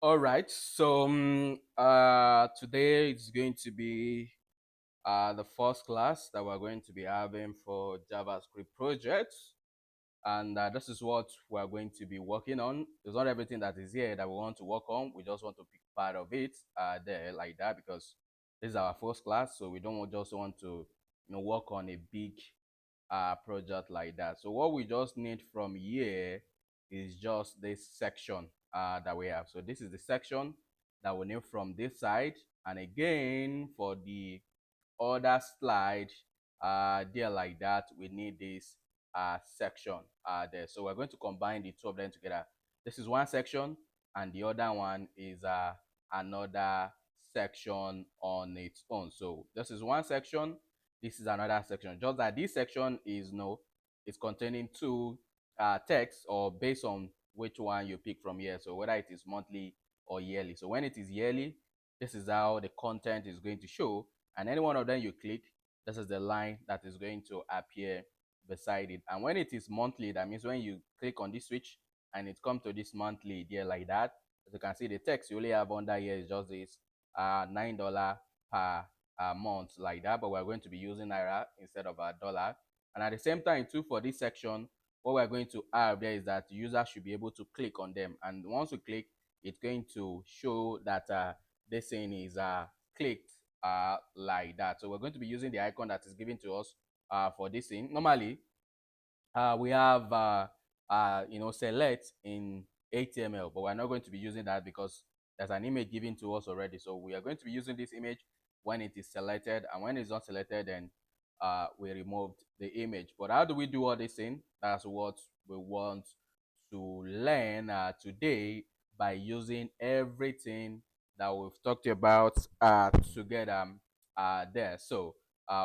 All right. So today it's going to be the first class that we're going to be having for JavaScript projects, and this is what we're going to be working on. It's not everything that is here that we want to work on. We just want to pick part of it there like that because this is our first class, so we don't just want to work on a big project like that. So what we just need from here is just this section that we have. So this is the section that we need from this side. And again, for the other slide there like that, we need this section there. So we're going to combine the two of them together. This is one section and the other one is another section on its own. So this is one section, this is another section. Just that this section is it's containing two texts, or based on which one you pick from here, so whether it is monthly or yearly. So when it is yearly, this is how the content is going to show, and any one of them you click, this is the line that is going to appear beside it. And when it is monthly, that means when you click on this switch and it comes to this monthly there like that, as you can see, the text you only have under here is just this $9 per month like that, but we're going to be using naira instead of a dollar. And at the same time too, for this section, what we're going to have there is that the user should be able to click on them, and once you click, it's going to show that this thing is clicked like that. So we're going to be using the icon that is given to us for this thing. Normally we have select in HTML, but we're not going to be using that because there's an image given to us already. So we are going to be using this image when it is selected, and when it's not selected, then we removed the image. But how do we do all this thing? That's what we want to learn today, by using everything that we've talked about together there. So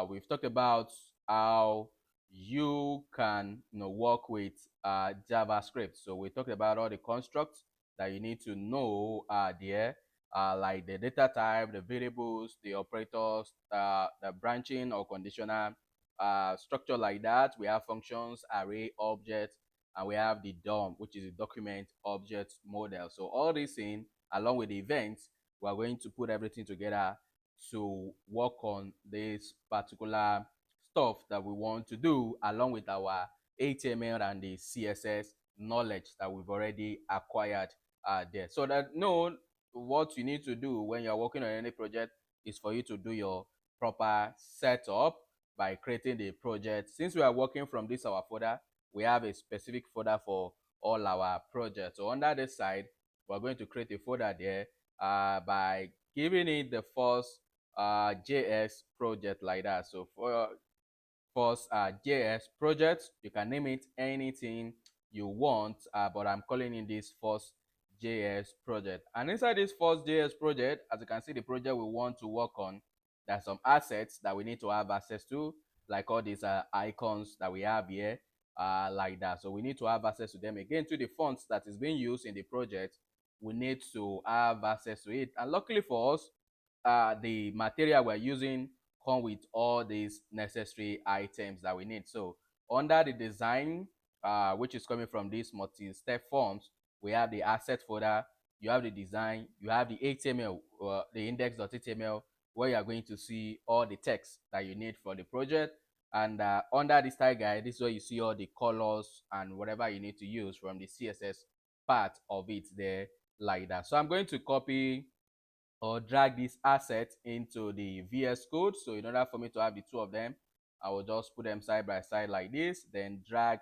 we've talked about how you can work with JavaScript. So we talked about all the constructs that you need to know there, like the data type, the variables, the operators, the branching or conditional structure like that. We have functions, array, objects, and we have the DOM, which is the document object model. So all these things, along with the events, we're going to put everything together to work on this particular stuff that we want to do, along with our HTML and the CSS knowledge that we've already acquired there. So that what you need to do when you're working on any project is for you to do your proper setup by creating the project. Since we are working from this our folder, we have a specific folder for all our projects. So under this side, we're going to create a folder there by giving it the first JS project like that. So for first JS project, you can name it anything you want, but I'm calling it this first JS project. And inside this first JS project, as you can see, the project we want to work on, there's some assets that we need to have access to, like all these icons that we have here, like that. So we need to have access to them. Again, to the fonts that is being used in the project, we need to have access to it. And luckily for us, the material we're using come with all these necessary items that we need. So under the design, which is coming from these multi-step forms, we have the asset folder, you have the design, you have the HTML, the index.html, where you are going to see all the text that you need for the project. And under the style guide, this is where you see all the colors and whatever you need to use from the CSS part of it there, like that. So I'm going to copy or drag this asset into the VS Code. So in order for me to have the two of them, I will just put them side by side like this, then drag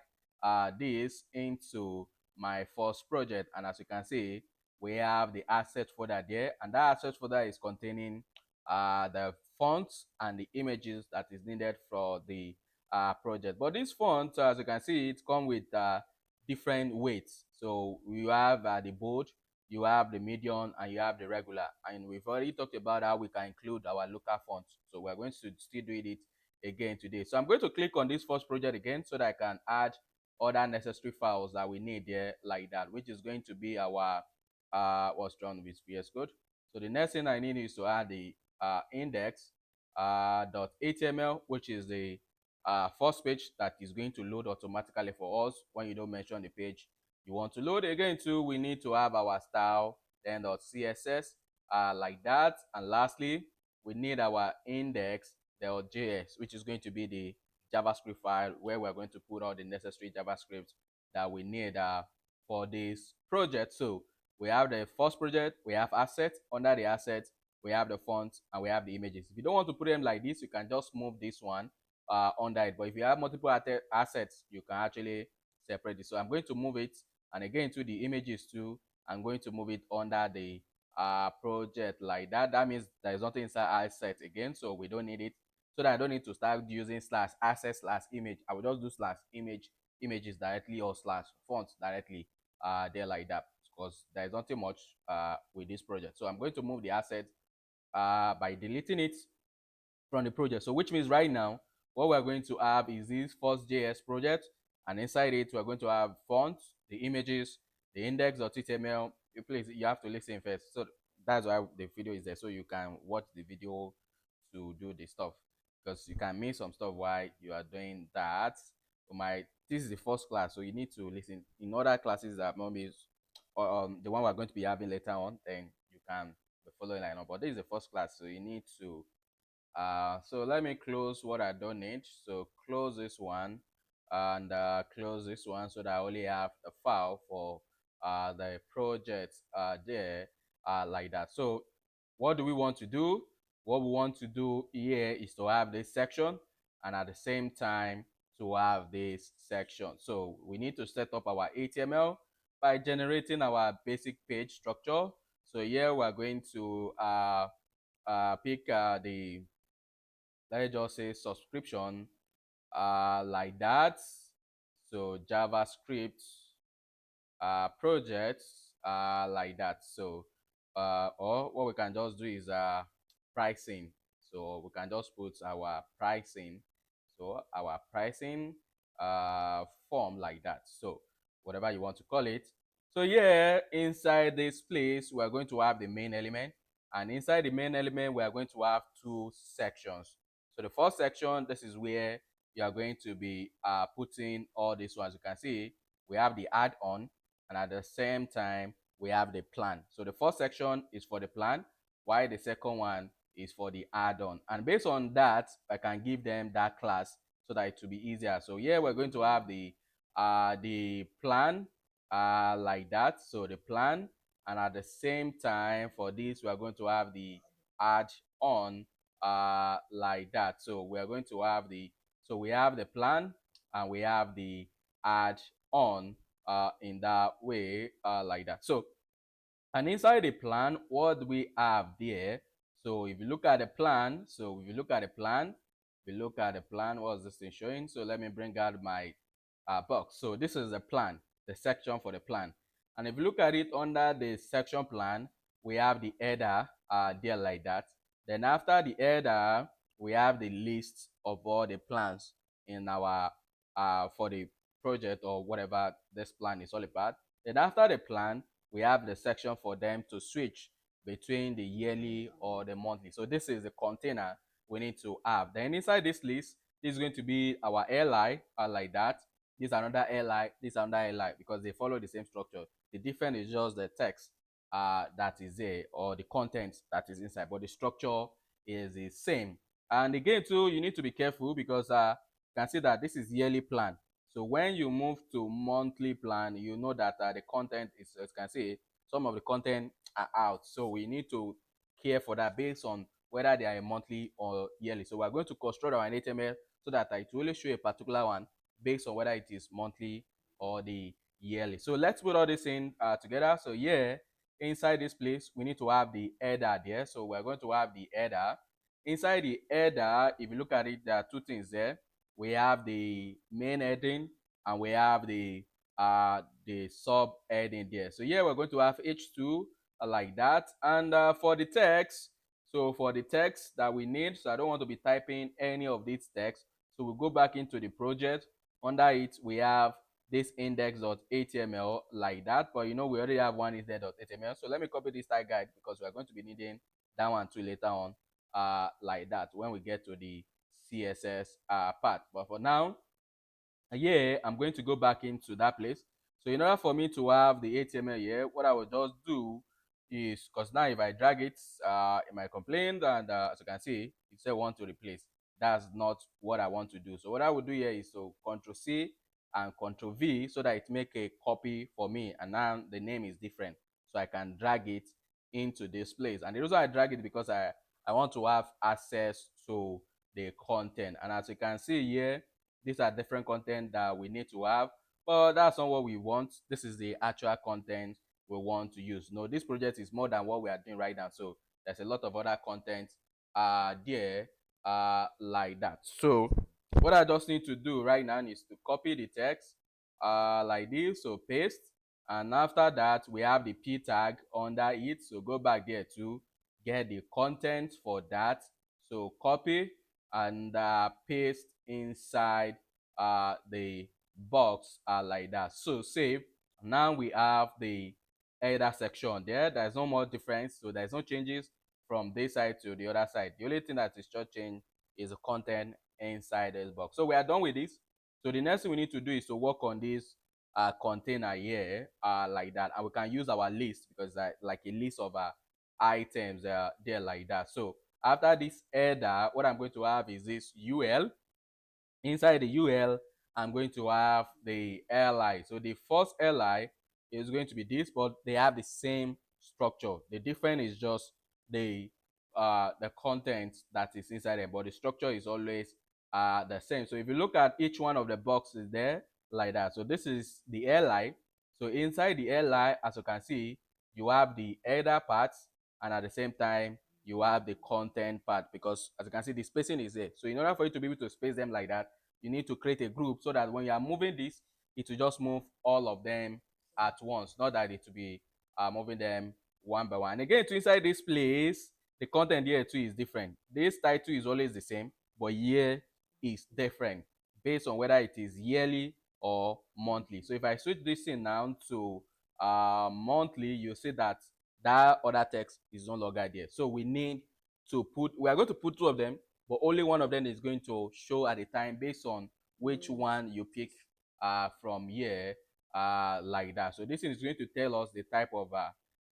this into my first project. And as you can see, we have the asset folder there, and that asset folder is containing the fonts and the images that is needed for the project. But this font, as you can see, it comes with different weights. So you have the bold, you have the medium, and you have the regular. And we've already talked about how we can include our local fonts. So we're going to still do it again today. So I'm going to click on this first project again so that I can add other necessary files that we need there like that, which is going to be our what's done with VS Code. So the next thing I need is to add the index .html, which is the first page that is going to load automatically for us when you don't mention the page you want to load. Again too, we need to have our style. then .css, like that. And lastly, we need our index.js, which is going to be the JavaScript file where we're going to put all the necessary JavaScript that we need for this project. So we have the first project, we have assets. Under the assets, we have the fonts and we have the images. If you don't want to put them like this, you can just move this one under it. But if you have multiple assets, you can actually separate it. So I'm going to move it, and again to the images too, I'm going to move it under the project like that. That means there is nothing inside asset again, so we don't need it. So that I don't need to start using slash asset slash image. I will just do slash images directly, or slash fonts directly there like that, because there is nothing much with this project. So I'm going to move the asset by deleting it from the project. So which means right now, what we're going to have is this first JS project, and inside it, we're going to have fonts, the images, the index.html. Please, you have to listen first. So that's why the video is there, so you can watch the video to do the stuff, because you can miss some stuff while you are doing that. This is the first class, so you need to listen. In other classes that maybe the one we're going to be having later on, then you can be following line up. But this is the first class, so you need to so let me close what I don't need. So close this one, and close this one, so that I only have a file for the project there like that. So what do we want to do? What we want to do here is to have this section, and at the same time to have this section. So we need to set up our HTML by generating our basic page structure. So here we're going to pick the, let's just say, subscription like that. So JavaScript projects like that. So or what we can just do is pricing. So we can just put our pricing, so our pricing form like that. So whatever you want to call it. So yeah, inside this place we're going to have the main element, and inside the main element we are going to have two sections. So the first section, this is where you are going to be putting all these ones. You can see we have the add-on, and at the same time we have the plan. So the first section is for the plan, while the second one is for the add-on, and based on that I can give them that class so that it will be easier. So here we're going to have the plan like that. So the plan, and at the same time for this we are going to have the add-on like that. So we are going to have so we have the plan and we have the add-on in that way like that. So, and inside the plan, what do we have there? So if you look at the plan, what's this thing showing? So let me bring out my box. So this is the plan, the section for the plan. And if you look at it under the section plan, we have the header there like that. Then after the header, we have the list of all the plans in our for the project or whatever this plan is all about. Then after the plan, we have the section for them to switch between the yearly or the monthly. So this is the container we need to have. Then inside this list, this is going to be our li like that. This is another li, this is another li, because they follow the same structure. The difference is just the text that is there, or the content that is inside, but the structure is the same. And again too, you need to be careful, because you can see that this is yearly plan. So when you move to monthly plan, you know that the content is, as you can see, some of the content are out. So we need to care for that based on whether they are a monthly or yearly. So we're going to construct our HTML so that it will only show a particular one based on whether it is monthly or the yearly. So let's put all this in together. So yeah, inside this place, we need to have the header there. So we're going to have the header. Inside the header, if you look at it, there are two things there. We have the main heading and we have the sub heading there. So here we're going to have h2 like that. And for the text, so for the text that we need, so I don't want to be typing any of these text, so we'll go back into the project. Under it we have this index.html like that, but you know we already have one index.html. So let me copy this tag guide, because we are going to be needing that one too later on like that when we get to the CSS part. But for now, yeah, I'm going to go back into that place. So in order for me to have the HTML here, what I will just do is because now if I drag it, it might complain, and as you can see, it said want to replace. That's not what I want to do. So what I would do here is to Control C and Control V so that it make a copy for me, and now the name is different, so I can drag it into this place. And the reason I drag it because I want to have access to the content, and as you can see here, these are different content that we need to have, but that's not what we want. This is the actual content we want to use. No, this project is more than what we are doing right now, so there's a lot of other content there like that. So what I just need to do right now is to copy the text like this, so paste, and after that we have the p tag under it, so go back there to get the content for that, so copy and paste inside the box like that, so save. Now we have the header section there. There's no more difference, so there's no changes from this side to the other side. The only thing that is just changed is the content inside this box. So we are done with this. So the next thing we need to do is to work on this container here like that, and we can use our list because like a list of items there like that. So after this header, what I'm going to have is this ul. Inside the ul, I'm going to have the li. So the first li is going to be this, but they have the same structure. The difference is just the content that is inside them, but the structure is always the same. So if you look at each one of the boxes there like that, so this is the li. So inside the li, as you can see, you have the header parts, and at the same time you have the content part, because as you can see, the spacing is there. So in order for you to be able to space them like that, you need to create a group so that when you are moving this, it will just move all of them at once, not that it will be moving them one by one. And again, to inside this place, the content here too is different. This title is always the same, but here is different based on whether it is yearly or monthly. So if I switch this thing now to monthly, you see that that other text is no longer there. So we need to we are going to put two of them, but only one of them is going to show at a time based on which one you pick from here like that. So this is going to tell us the type of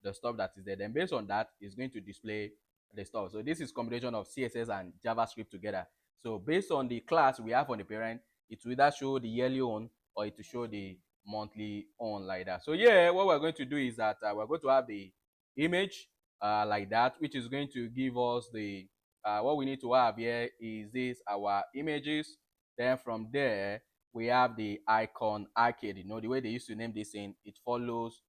the stuff that is there. Then based on that, it's going to display the stuff. So this is combination of CSS and JavaScript together. So based on the class we have on the parent, it will either show the yearly on or it will show the monthly on like that. So yeah, what we're going to do is that we're going to have the image like that, which is going to give us the what we need to have here is this our images. Then from there we have the icon arcade. You know, the way they used to name this thing, it follows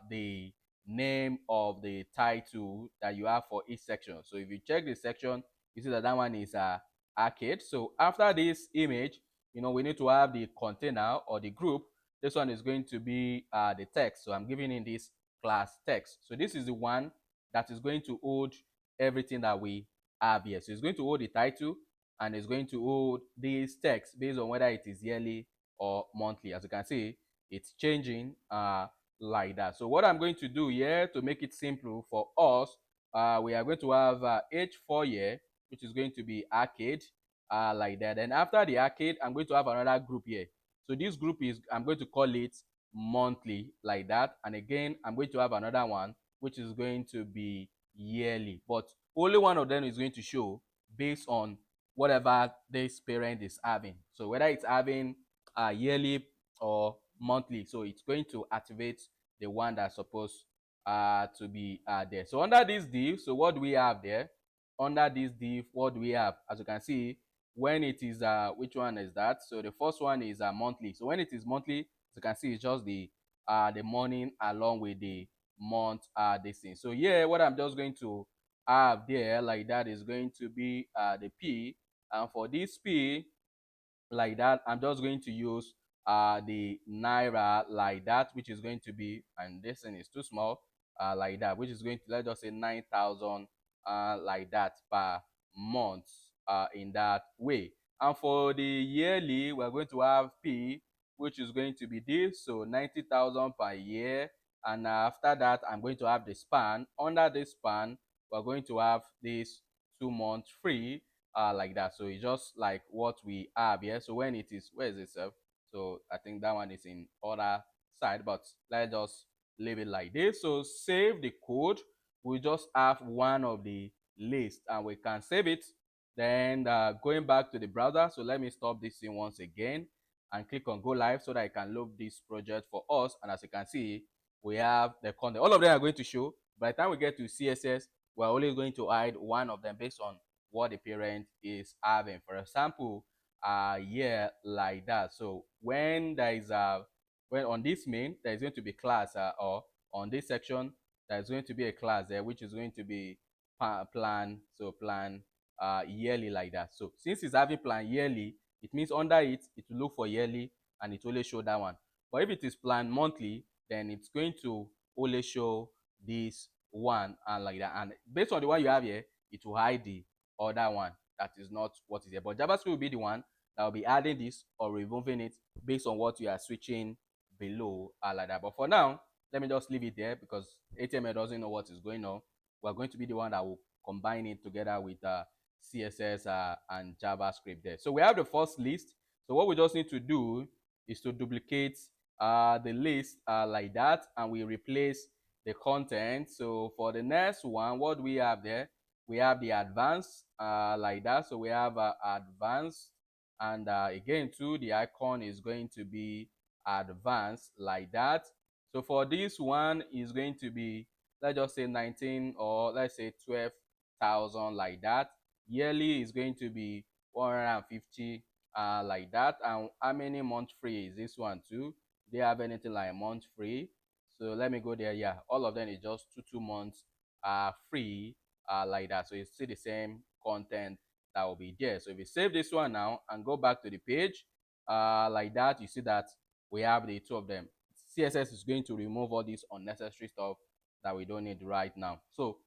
the name of the title that you have for each section. So if you check the section, you see that that one is arcade. So after this image, you know, we need to have the container or the group. This one is going to be the text. So I'm giving in this class text. So this is the one that is going to hold everything that we have here. So it's going to hold the title, and it's going to hold this text based on whether it is yearly or monthly. As you can see, it's changing like that. So what I'm going to do here to make it simple for us, we are going to have H4 here, which is going to be arcade like that. And after the arcade, I'm going to have another group here. So this group is, I'm going to call it monthly like that. And again, I'm going to have another one, which is going to be yearly. But only one of them is going to show based on whatever this parent is having. So whether it's having yearly or monthly, so it's going to activate the one that's supposed to be there. So under this div, so what do we have there? Under this div, what do we have? As you can see, when it is which one is that? So the first one is monthly. So when it is monthly, as you can see, it's just the morning along with the month this thing. So yeah, what I'm just going to have there like that is going to be the p, and for this p like that, I'm just going to use the naira like that, which is going to be, and this thing is too small like that, which is going to, let's just say 9,000 like that per month in that way. And for the yearly, we're going to have p, which is going to be this, so 90,000 per year. And after that, I'm going to have the span. Under this span, we're going to have this 2 months free like that. So it's just like what we have here. So when it is, where is it, sir? So I think that one is in other side, but let's just leave it like this. So save the code. We just have one of the list and we can save it. Then going back to the browser, so let me stop this thing once again and click on go live so that I can load this project for us. And as you can see, we have the content. All of them are going to show. By the time we get to CSS, we're only going to hide one of them based on what the parent is having. For example, yeah, like that. So when there is a when on this main there is going to be class, or on this section there is going to be a class there which is going to be plan. So plan yearly, like that. So since it's having plan yearly, it means under it will look for yearly and it will only show that one. But if it is plan monthly, then it's going to only show this one and like that. And based on the one you have here, it will hide the other one that is not what is here. But JavaScript will be the one that will be adding this or removing it based on what you are switching below, like that. But for now, let me just leave it there because HTML doesn't know what is going on. We're going to be the one that will combine it together with CSS and JavaScript there. So we have the first list. So what we just need to do is to duplicate the list like that, and we replace the content. So for the next one, what do we have there? We have the advanced like that. So we have advanced, and again too, the icon is going to be advanced like that. So for this one is going to be, let's just say 19, or let's say 12,000 like that. Yearly is going to be 150 like that. And how many month free is this one too? Do they have anything like a month free? So let me go there. Yeah, all of them is just 2 months free like that. So you see the same content that will be there. So if you save this one now and go back to the page like that, you see that we have the two of them. CSS is going to remove all this unnecessary stuff that we don't need right now. So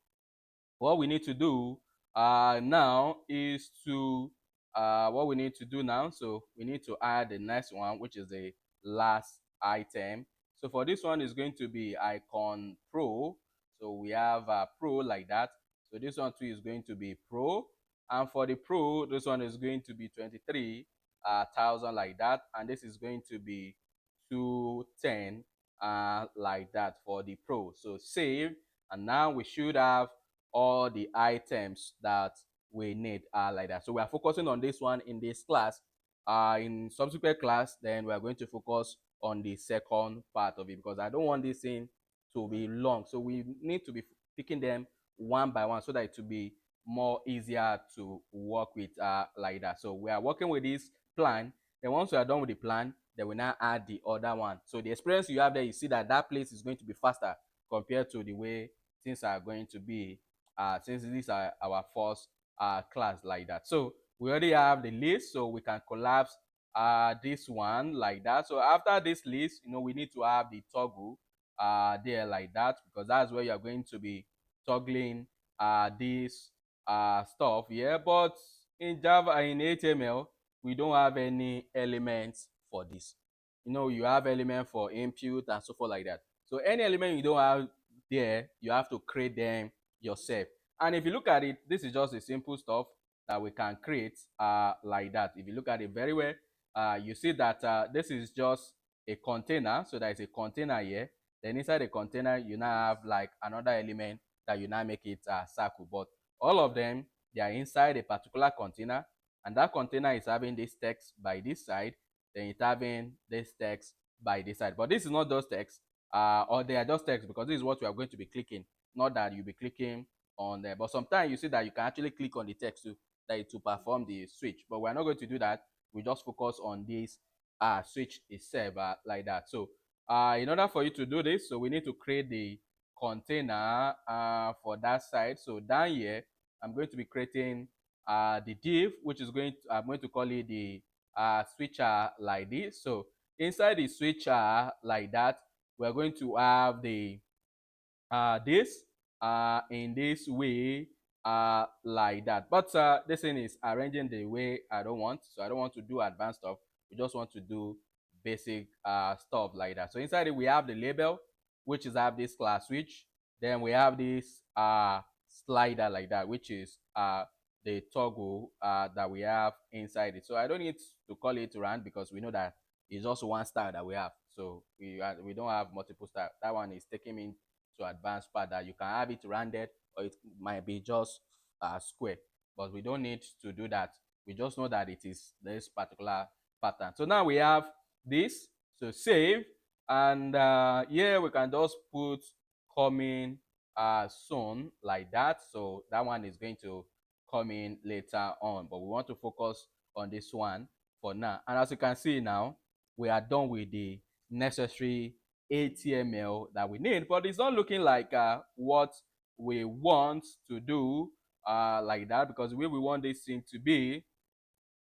what we need to do now is to what we need to do now. So we need to add the next one, which is the last item. So for this one is going to be icon pro. So we have pro like that. So this one too is going to be pro, and for the pro, this one is going to be 23,000 like that, and this is going to be 210 like that for the pro. So save, and now we should have all the items that we need like that. So we are focusing on this one in this class. In subsequent class, then we are going to focus on the second part of it because I don't want this thing to be long. So we need to be picking them one by one so that it will be more easier to work with like that. So we are working with this plan. Then once we are done with the plan, then we now add the other one. So the experience you have there, you see that that place is going to be faster compared to the way things are going to be since these are our first class like that. So we already have the list, so we can collapse this one like that. So after this list, we need to have the toggle there like that, because that's where you're going to be toggling this stuff here. But in Java, in HTML, we don't have any elements for this. You have element for input and so forth like that. So any element you don't have there, you have to create them yourself. And if you look at it, this is just a simple stuff that we can create like that. If you look at it very well, you see that this is just a container. So there is a container here. Then inside the container, you now have like another element that you now make it circle. But all of them, they are inside a particular container, and that container is having this text by this side, then it's having this text by this side. But this is not just text, or they are just text because this is what we are going to be clicking, not that you'll be clicking on there. But sometimes you see that you can actually click on the text too, that it to perform the switch. But we're not going to do that. We just focus on this switch itself like that. So in order for you to do this, so we need to create the container for that side. So down here, I'm going to be creating the div, which is I'm going to call it the switcher like this. So inside the switcher like that, we're going to have the this in this way like that. But this thing is arranging the way I don't want. So I don't want to do advanced stuff. We just want to do basic stuff like that. So inside it, we have the label, which is have this class switch. Then we have this slider like that, which is the toggle that we have inside it. So I don't need to call it rand because we know that it's just one style that we have. So we don't have multiple style. That one is taking me to advanced part that you can have it rounded or it might be just square, but we don't need to do that. We just know that it is this particular pattern. So now we have this. So save, and here we can just put coming soon like that. So that one is going to come in later on, but we want to focus on this one for now. And as you can see now, we are done with the necessary HTML that we need, but it's not looking like what we want to do like that, because the way we want this thing to be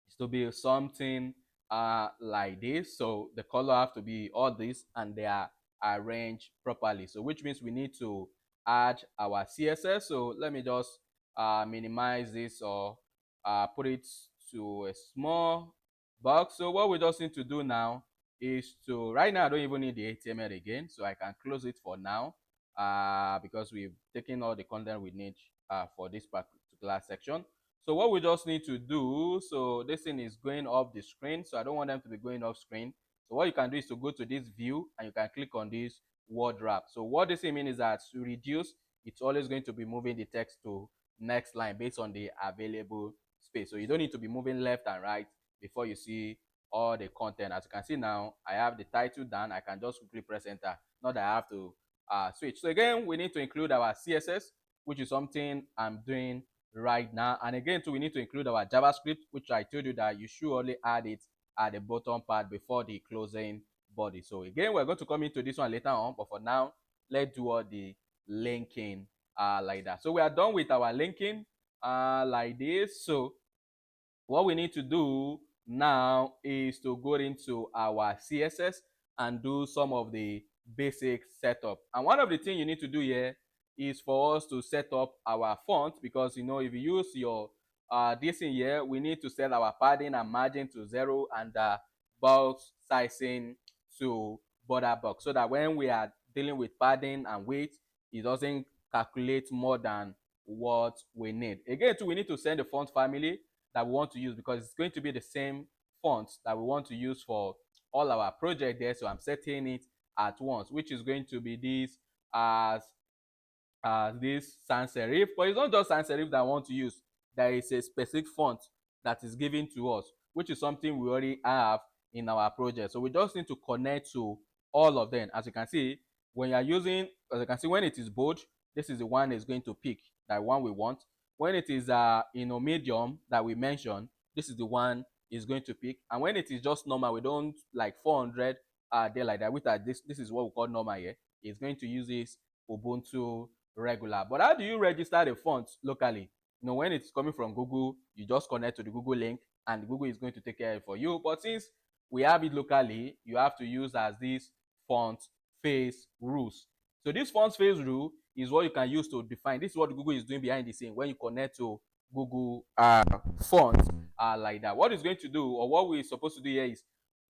is to be something like this. So the color have to be all this and they are arranged properly. So which means we need to add our CSS. So let me just minimize this or put it to a small box. So what we just need to do now is to, right now I don't even need the HTML again, so I can close it for now because we've taken all the content we need for this particular section. So what we just need to do, so this thing is going off the screen, so I don't want them to be going off screen. So what you can do is to go to this view and you can click on this word wrap. So what this thing means is that to reduce, it's always going to be moving the text to next line based on the available space. So you don't need to be moving left and right before you see all the content. As you can see now, I have the title done. I can just quickly press enter, not that I have to switch. So again, we need to include our CSS, which is something I'm doing right now. And again, too, we need to include our JavaScript, which I told you that you should only add it at the bottom part before the closing body. So again, we're going to come into this one later on, but for now, let's do all the linking like that. So we are done with our linking like this. So what we need to do now is to go into our CSS and do some of the basic setup. And one of the things you need to do here is for us to set up our font, because you know, if you use your this in here, we need to set our padding and margin to 0 and box sizing to border box, so that when we are dealing with padding and weight, it doesn't calculate more than what we need. Again too, we need to send the font family that we want to use, because it's going to be the same font that we want to use for all our project there. So I'm setting it at once, which is going to be this as this sans serif. But it's not just sans serif that I want to use. There is a specific font that is given to us, which is something we already have in our project. So we just need to connect to all of them. As you can see, when you are using, as you can see, when it is bold, this is the one is going to pick, that one we want. When it is medium that we mentioned, this is the one is going to pick. And when it is just normal, we don't like 400 there like that, with this is what we call normal here. It's going to use this Ubuntu regular. But how do you register the font locally? You know, when it's coming from Google, you just connect to the Google link and Google is going to take care of it for you. But since we have it locally, you have to use as this font face rules. So this font face rule is what you can use to define. This is what Google is doing behind the scene when you connect to Google font like that. What it's going to do, or what we're supposed to do here, is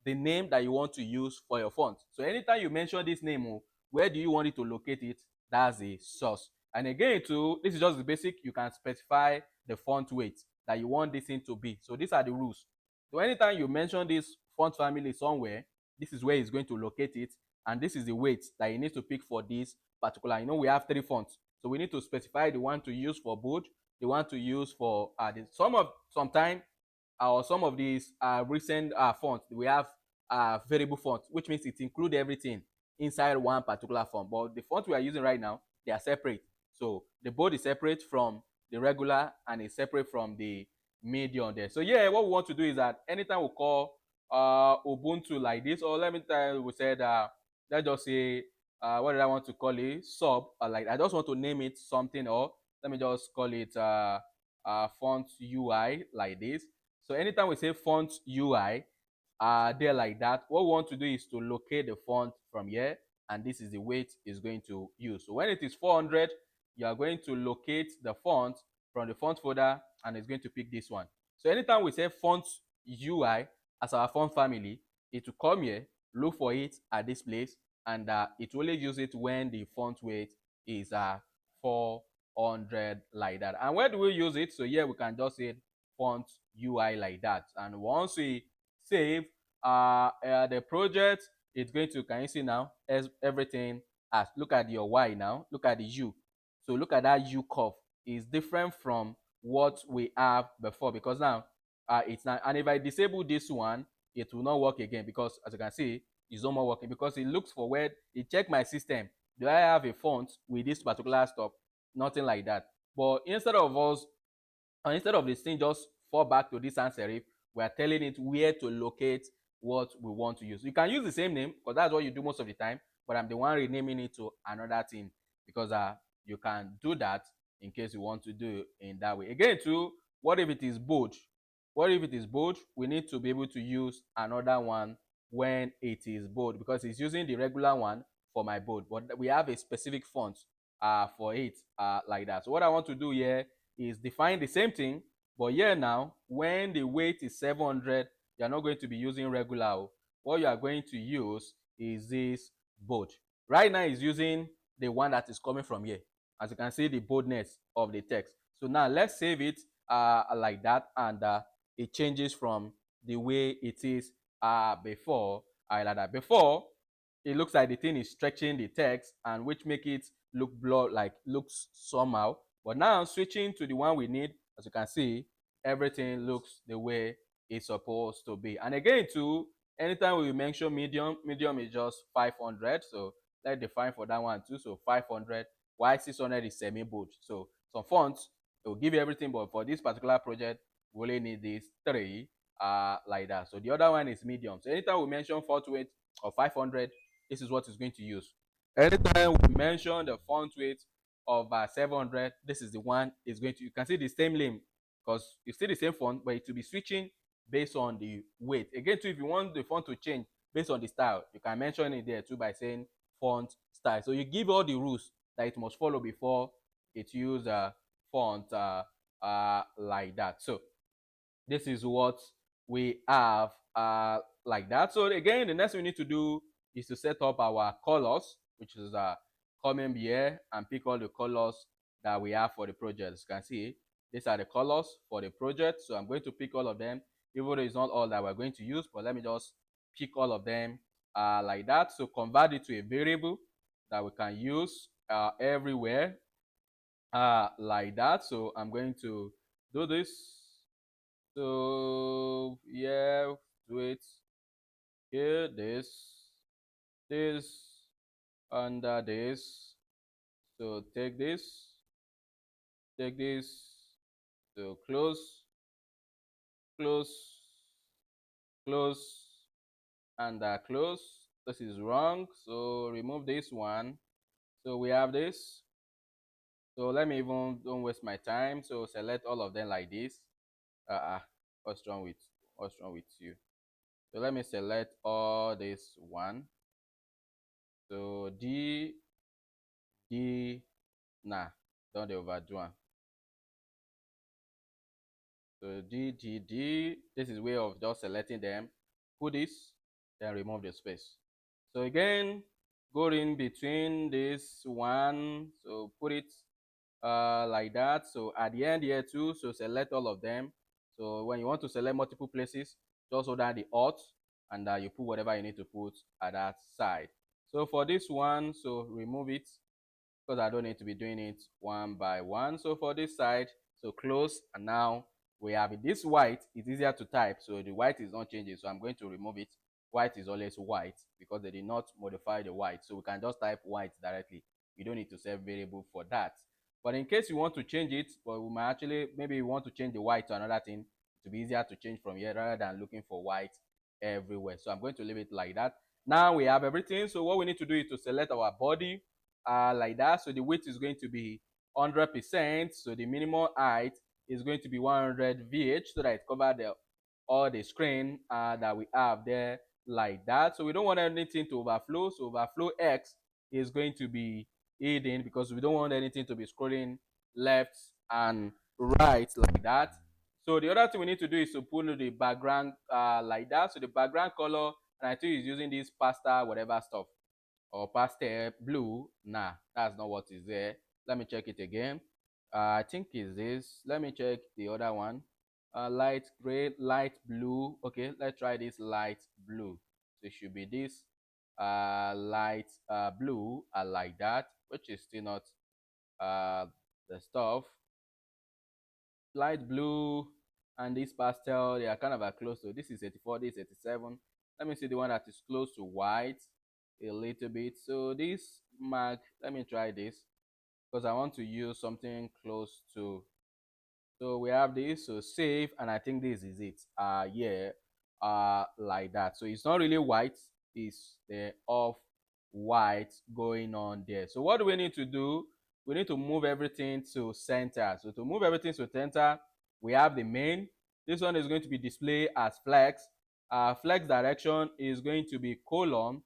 the name that you want to use for your font. So anytime you mention this name, where do you want it to locate it? That's the source. And again, too, this is just the basic. You can specify the font weight that you want this thing to be. So these are the rules. So anytime you mention this font family somewhere, this is where it's going to locate it, and this is the weight that you need to pick for this particular. You know, we have 3 fonts, so we need to specify the one to use for bold, the one to use for sometimes or some of these recent fonts. We have variable font, which means it includes everything inside one particular font. But the font we are using right now, they are separate. So the bold is separate from the regular and is separate from the medium there. So yeah, what we want to do is that anytime we call Ubuntu like this, or let me tell you, we said let's just say what did I want to call it? Sub, like I just want to name it something, or let me just call it font UI like this. So anytime we say font UI, there like that, what we want to do is to locate the font from here, and this is the weight is going to use. So when it is 400, you are going to locate the font from the font folder, and it's going to pick this one. So anytime we say font UI as our font family, it will come here, look for it at this place, and it will only use it when the font weight is 400 like that. And where do we use it? So here we can just say font UI like that. And once we save the project, it's going to, can you see now, as everything as, look at your Y now, look at the U. So look at that U curve. Is different from what we have before, because now it's not, and if I disable this one, it will not work again, because as you can see, it's no more working, because it looks for where it check my system. Do I have a font with this particular stuff? Nothing like that. But instead of us, and instead of this thing just fall back to this sans serif, we are telling it where to locate what we want to use. You can use the same name because that's what you do most of the time, but I'm the one renaming it to another thing, because you can do that in case you want to do it in that way. Again, too, what if it is bold? What if it is bold? We need to be able to use another one when it is bold, because it's using the regular one for my bold, but we have a specific font for it like that. So what I want to do here is define the same thing, but here now, when the weight is 700, you're not going to be using regular. What you are going to use is this bold. Right now, it's using the one that is coming from here. As you can see, the boldness of the text. So now let's save it like that, and it changes from the way it is before. Like that. Before, it looks like the thing is stretching the text, and which make it look blurred, like looks somehow. But now switching to the one we need, as you can see, everything looks the way it's supposed to be. And again, too, anytime we mention medium, medium is just 500. So let's define for that one too. So 500, while 600 is semi-bold. So some fonts, it will give you everything, but for this particular project, we only need these three like that. So the other one is medium. So anytime we mention font weight of 500, this is what it's going to use. Anytime we mention the font weight of 700, this is the one is going to, you can see the same name, because you see the same font, but it will be switching based on the weight. Again, too, if you want the font to change based on the style, you can mention it there too by saying font style. So you give all the rules that it must follow before it use font like that. So this is what we have like that. So again, the next thing we need to do is to set up our colors, which is come in here and pick all the colors that we have for the project. As you can see, these are the colors for the project. So I'm going to pick all of them, even though it's not all that we're going to use, but let me just pick all of them like that. So convert it to a variable that we can use everywhere like that. So I'm going to do this. So yeah, do it here, this, under this. So take this. So close, close, close, and close. This is wrong. So remove this one. So we have this. So let me even don't waste my time. So select all of them like this. What's wrong with you? So let me select all this one. So D, nah, don't they overdo one. So D, this is way of just selecting them. Put this, then remove the space. So again, go in between this one. So put it like that. So at the end here too, so select all of them. So when you want to select multiple places, just hold down the Alt, and you put whatever you need to put at that side. So for this one, so remove it, because I don't need to be doing it one by one. So for this side, so close, and now we have it. This white is easier to type, so the white is not changing, so I'm going to remove it. White is always white because they did not modify the white, so we can just type white directly. You don't need to set variable for that. But in case you want to change it, but we might actually, maybe you want to change the white to another thing, to be easier to change from here rather than looking for white everywhere. So I'm going to leave it like that. Now we have everything. So what we need to do is to select our body like that. So the width is going to be 100%. So the minimum height is going to be 100 VH, so that it covers all the screen that we have there like that. So we don't want anything to overflow. So overflow X is going to be hidden, because we don't want anything to be scrolling left and right like that. So the other thing we need to do is to pull the background like that. So the background color, and I think is using this pasta whatever stuff, or pastel blue. Nah, that's not what is there. Let me check it again. I think is this. Let me check the other one. Light gray, light blue. Okay, let's try this light blue. So it should be this light blue, like that, which is still not the stuff. Light blue and this pastel, they are kind of close to, this is 84, this is 87. Let me see the one that is close to white a little bit. So this mark, let me try this because I want to use something close to. So we have this, so save, and I think this is it. Yeah, like that. So it's not really white, it's the off white going on there. So what do we need to do? We need to move everything to center. So to move everything to center, we have the main. This one is going to be displayed as flex. Flex direction is going to be colon,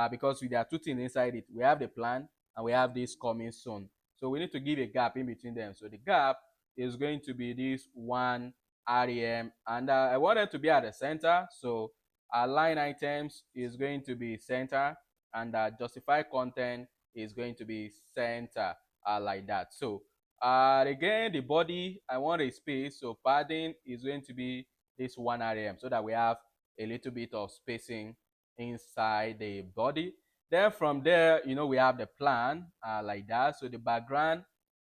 because there are two things inside it. We have the plan and we have this coming soon. So we need to give a gap in between them. So the gap is going to be this one rem, and I want it to be at the center. So line items is going to be center, and justify content is going to be center, like that. So again, the body, I want a space, so padding is going to be this one rem, so that we have a little bit of spacing inside the body. Then from there, we have the plan, like that. So the background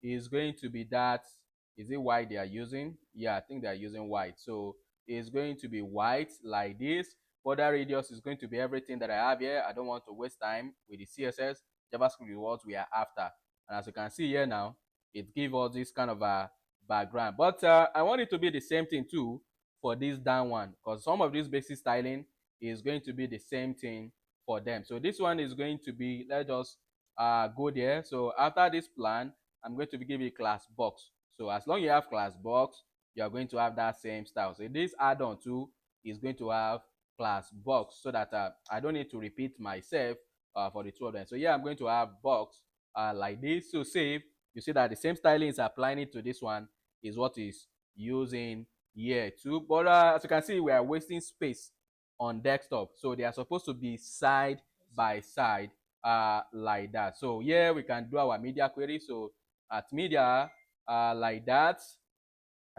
is going to be that. Is it white they are using? Yeah, I think they are using white. So it's going to be white like this. Border radius is going to be everything that I have here. I don't want to waste time with the CSS. JavaScript is what we are after. And as you can see here now, it gives us this kind of a background. But I want it to be the same thing too for this down one, because some of this basic styling is going to be the same thing for them. So this one is going to be, let's just go there. So after this plan, I'm going to give it class box. So as long as you have class box, you are going to have that same style. So this add-on too is going to have class box, so that I don't need to repeat myself for the two of them. So yeah, I'm going to have box like this. So save, you see that the same styling is applying it to this one is what is using here too. But as you can see, we are wasting space on desktop. So they are supposed to be side by side, like that. So here we can do our media query. So at media, like that,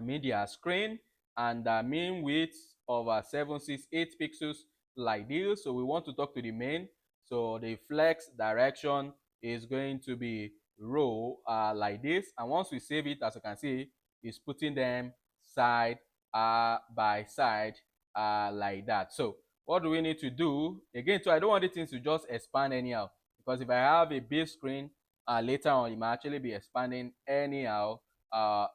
media screen, and mean width of 768 pixels like this. So we want to talk to the main. So the flex direction is going to be row, like this. And once we save it, as you can see, it's putting them side by side, like that. So what do we need to do? Again, so I don't want the things to just expand anyhow, because if I have a big screen, later on it might actually be expanding anyhow,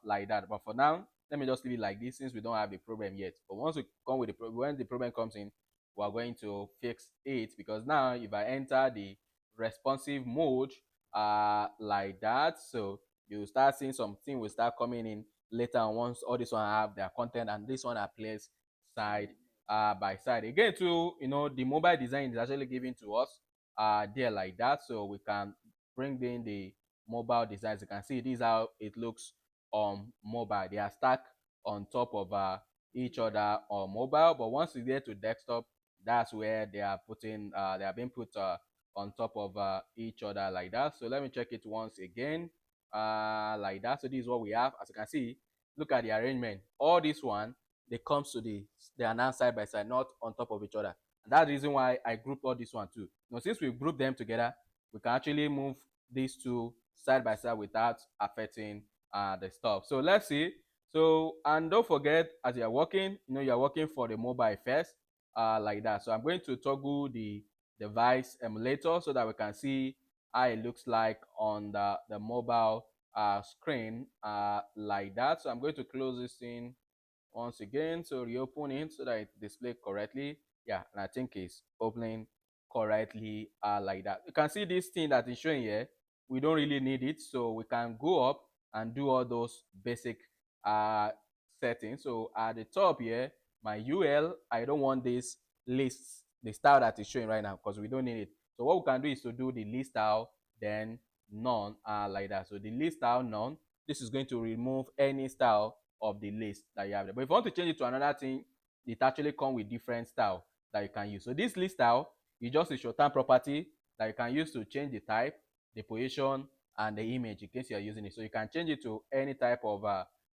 like that. But for now, let me just leave it like this, since we don't have the problem yet. But once we come with when the problem comes in, we are going to fix it, because now if I enter the responsive mode, like that, so you start seeing something will start coming in later on once all this one have their content, and this one are placed side by side. Again, to the mobile design is actually given to us there like that, so we can bring in the mobile designs. You can see this is how it looks on mobile. They are stacked on top of each other on mobile, but once you get to desktop, that's where they are putting they are being put on top of each other like that. So let me check it once again, like that. So this is what we have. As you can see, look at the arrangement. All this one, they comes to they are now side by side, not on top of each other. And that's the reason why I grouped all this one too. Since we group them together, we can actually move these two side by side without affecting the stuff. So let's see. So, and don't forget, as you're working, you're working for the mobile first, like that. So I'm going to toggle the device emulator so that we can see how it looks like on the mobile screen, like that. So I'm going to close this thing once again, so reopen it so that it displays correctly. Yeah, and I think it's opening correctly, like that. You can see this thing that is showing here, we don't really need it, so we can go up and do all those basic uh settings. So at the top here, my UL, I don't want this list, the style that is showing right now, because we don't need it. So what we can do is to do the list style, then none, like that. So the list style none, this is going to remove any style of the list that you have there. But if you want to change it to another thing, it actually comes with different style that you can use. So this list style is just a short-term property that you can use to change the type, the position, and the image in case you are using it. So you can change it to any type of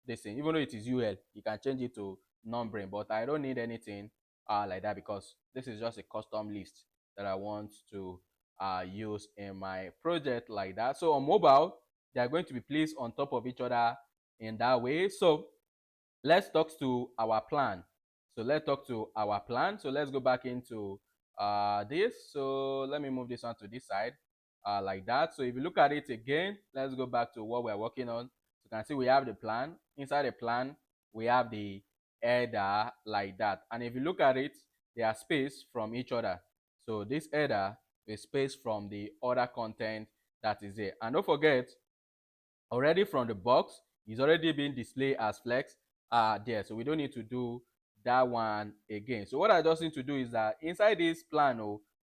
this thing. Even though it is UL, you can change it to numbering. But I don't need anything like that, because this is just a custom list that I want to use in my project like that. So on mobile, they are going to be placed on top of each other in that way. So let's talk to our plan. So let's talk to our plan. So let's go back into this. So let me move this on to this side like that. So if you look at it again, let's go back to what we're working on. So you can see we have the plan. Inside the plan, we have the header like that. And if you look at it, they are spaced from each other. So this header is spaced from the other content that is there. And don't forget, already from the box is already being displayed as flex there, so we don't need to do that one again. So what I just need to do is that inside this plan,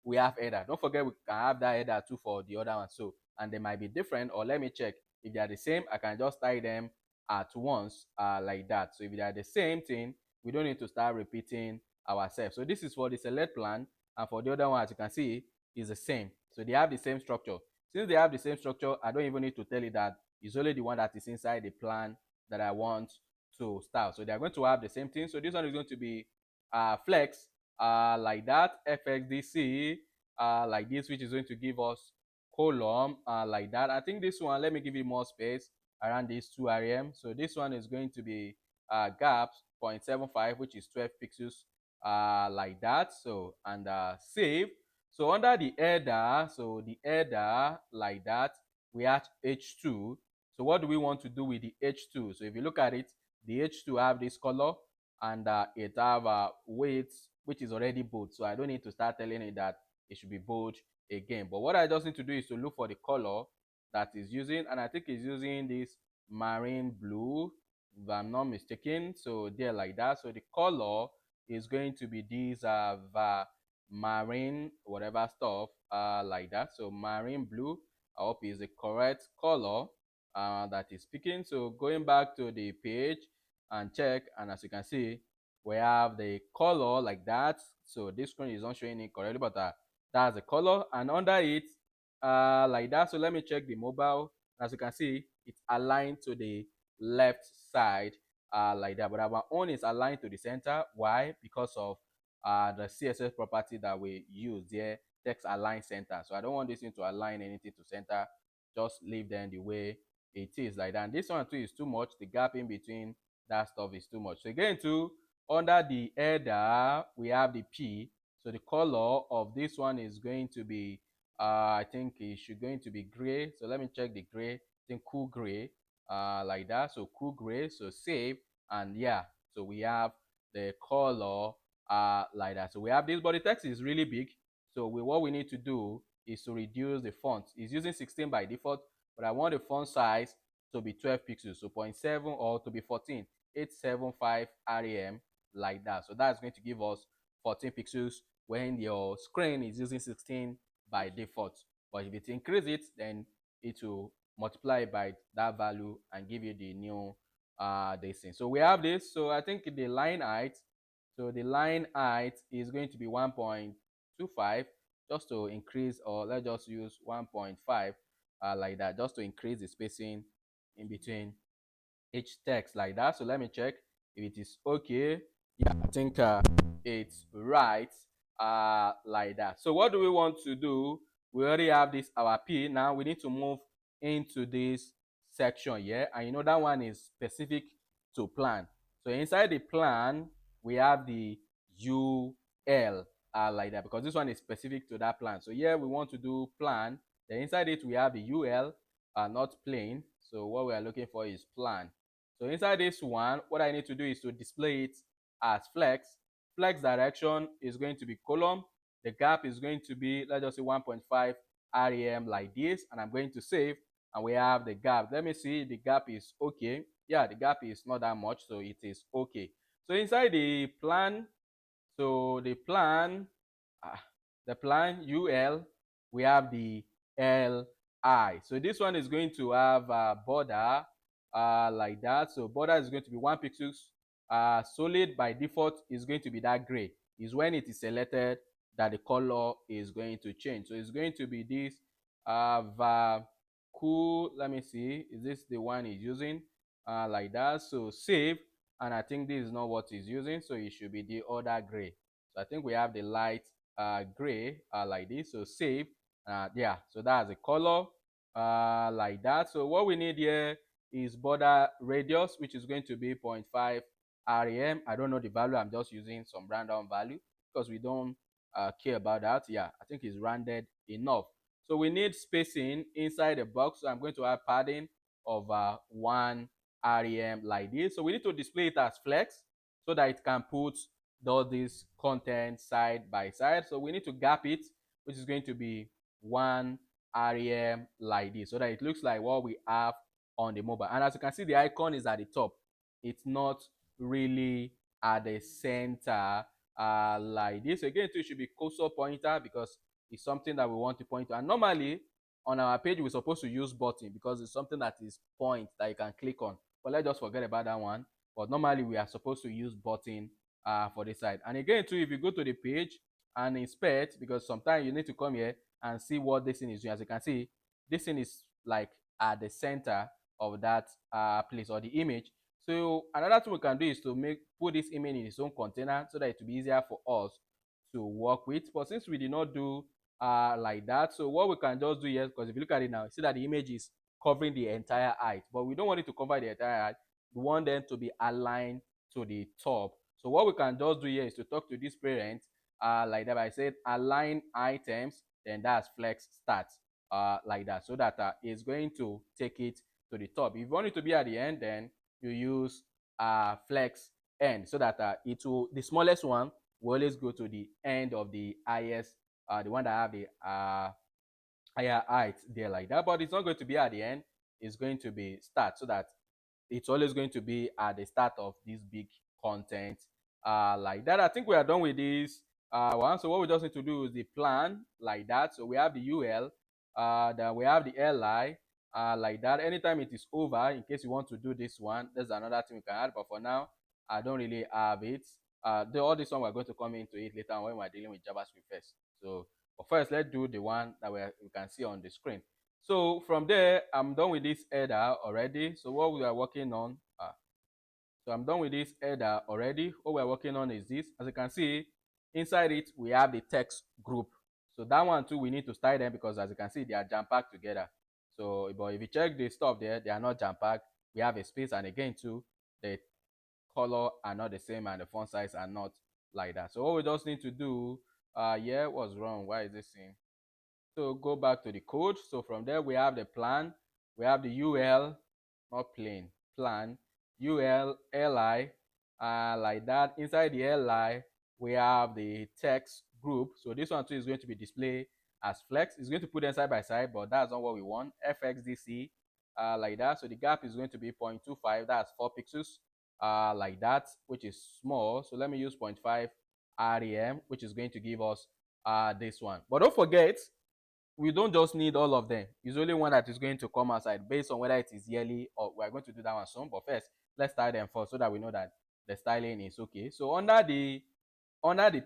we have header. Don't forget we can have that header too for the other one. So, and they might be different, or let me check if they are the same. I can just tie them at once like that. So if they are the same thing, we don't need to start repeating ourselves. So this is for the select plan, and for the other one, as you can see, is the same. So they have the same structure. Since they have the same structure, I don't even need to tell it that it's only the one that is inside the plan that I want to style. So they are going to have the same thing. So this one is going to be flex like that, fxdc like this, which is going to give us column like that. I think this one, let me give you more space around these 2 rem. So this one is going to be gaps 0.75, which is 12 pixels like that. So and save. So under the header, so the header like that, we have h2. So what do we want to do with the h2? So if you look at it, the h2 have this color, and it have weight, which is already bold. So I don't need to start telling it that it should be bold again. But what I just need to do is to look for the color that is using, and I think it's using this marine blue, if I'm not mistaken. So there like that. So the color is going to be this marine whatever stuff like that. So marine blue, I hope is the correct color that is speaking. So going back to the page and check, and as you can see, we have the color like that. So this screen is not showing it correctly, but that's the color, and under it like that. So let me check the mobile. As you can see, it's aligned to the left side like that, but our own is aligned to the center. Why? Because of the css property that we use there, text align center. So I don't want this thing to align anything to center, just leave them the way it is like that. And this one too is too much. The gap in between that stuff is too much. So again, to under the header, we have the p. So the color of this one is going to be I think it should going to be gray. So let me check the gray. I think cool gray like that. So cool gray. So save, and yeah, so we have the color like that. So we have this, but the text is really big. So what we need to do is to reduce the font. It's using 16 by default, but I want the font size to be 12 pixels, so 0.7, or to be 14, 875 rem like that. So that's going to give us 14 pixels when your screen is using 16 by default. But if it increase it, then it will multiply by that value and give you the new this thing. So we have this. So I think the line height, so the line height is going to be 1.25, just to increase, or let's just use 1.5 like that, just to increase the spacing in between each text like that. So let me check if it is okay. Yeah, I think it's right like that. So what do we want to do? We already have this our p. Now we need to move into this section here, and you know that one is specific to plan. So inside the plan, we have the ul like that, because this one is specific to that plan. So here we want to do plan. Then inside it we have the ul, not plain. So what we are looking for is plan. So inside this one, what I need to do is to display it as flex. Flex direction is going to be column. The gap is going to be, let's just say 1.5 rem like this, and I'm going to save, and we have the gap. Let me see, the gap is okay. Yeah, the gap is not that much, so it is okay. So inside the plan, so the plan ul, we have the li. So this one is going to have a border like that. So border is going to be 1 pixels. Solid by default is going to be that gray. Is when it is selected that the color is going to change. So it's going to be this cool. Let me see, is this the one he's using like that? So save, and I think this is not what he's using, so it should be the other gray. So I think we have the light gray like this. So save. Yeah, so that's a color like that. So what we need here is border radius, which is going to be 0.5 rem. I don't know the value, I'm just using some random value because we don't care about that. Yeah, I think it's rounded enough. So we need spacing inside the box, so I'm going to add padding of 1 rem like this. So we need to display it as flex so that it can put all this content side by side. So we need to gap it, which is going to be 1 rem like this, so that it looks like what we have on the mobile. And as you can see, the icon is at the top, it's not really at the center like this. Again, it should be cursor pointer because it's something that we want to point to. And normally on our page we're supposed to use button because it's something that is point that you can click on, but let's just forget about that one. But normally we are supposed to use button for this side. And again too, if you go to the page and inspect, because sometimes you need to come here and see what this thing is doing. As you can see, this thing is like at the center of that place or the image. So another thing we can do is to put this image in its own container so that it will be easier for us to work with. But since we did not do like that, so what we can just do here, because if you look at it now, you see that the image is covering the entire height, but we don't want it to cover the entire height. We want them to be aligned to the top. So what we can just do here is to talk to this parent like that. I said align items, then that's flex start like that, so that it's going to take it to the top. If you want it to be at the end, then you use flex end, so that it will, the smallest one will always go to the end of the highest, the one that have the higher height there like that. But it's not going to be at the end, it's going to be start, so that it's always going to be at the start of this big content like that. I think we are done with this one. So what we just need to do is the plan like that. So we have the ul, then we have the li like that. Anytime it is over, in case you want to do this one, there's another thing we can add, but for now I don't really have it. All this one we're going to come into it later on when we're dealing with JavaScript first. So but first, let's do the one that we can see on the screen. So from there, I'm done with this header already. So what we are working on, so I'm done with this header already. What we're working on is this. As you can see, inside it, we have the text group. So that one too, we need to style them because as you can see, they are jam-packed together. So, but if you check the stuff there, they are not jam-packed. We have a space, and again too, the color are not the same and the font size are not like that. So what we just need to do, yeah, what's wrong? Why is this thing? So go back to the code. So from there we have the plan, we have the ul, not plain, plan, ul, li, like that. Inside the li, we have the text group. So this one too is going to be displayed as flex. It's going to put them side by side, but that's not what we want. fxdc, like that. So the gap is going to be 0.25, that's 4 pixels, like that, which is small. So let me use 0.5 rem, which is going to give us this one. But don't forget, we don't just need all of them. It's only one that is going to come outside based on whether it is yearly, or we're going to do that one soon. But first, let's style them first so that we know that the styling is okay. So under the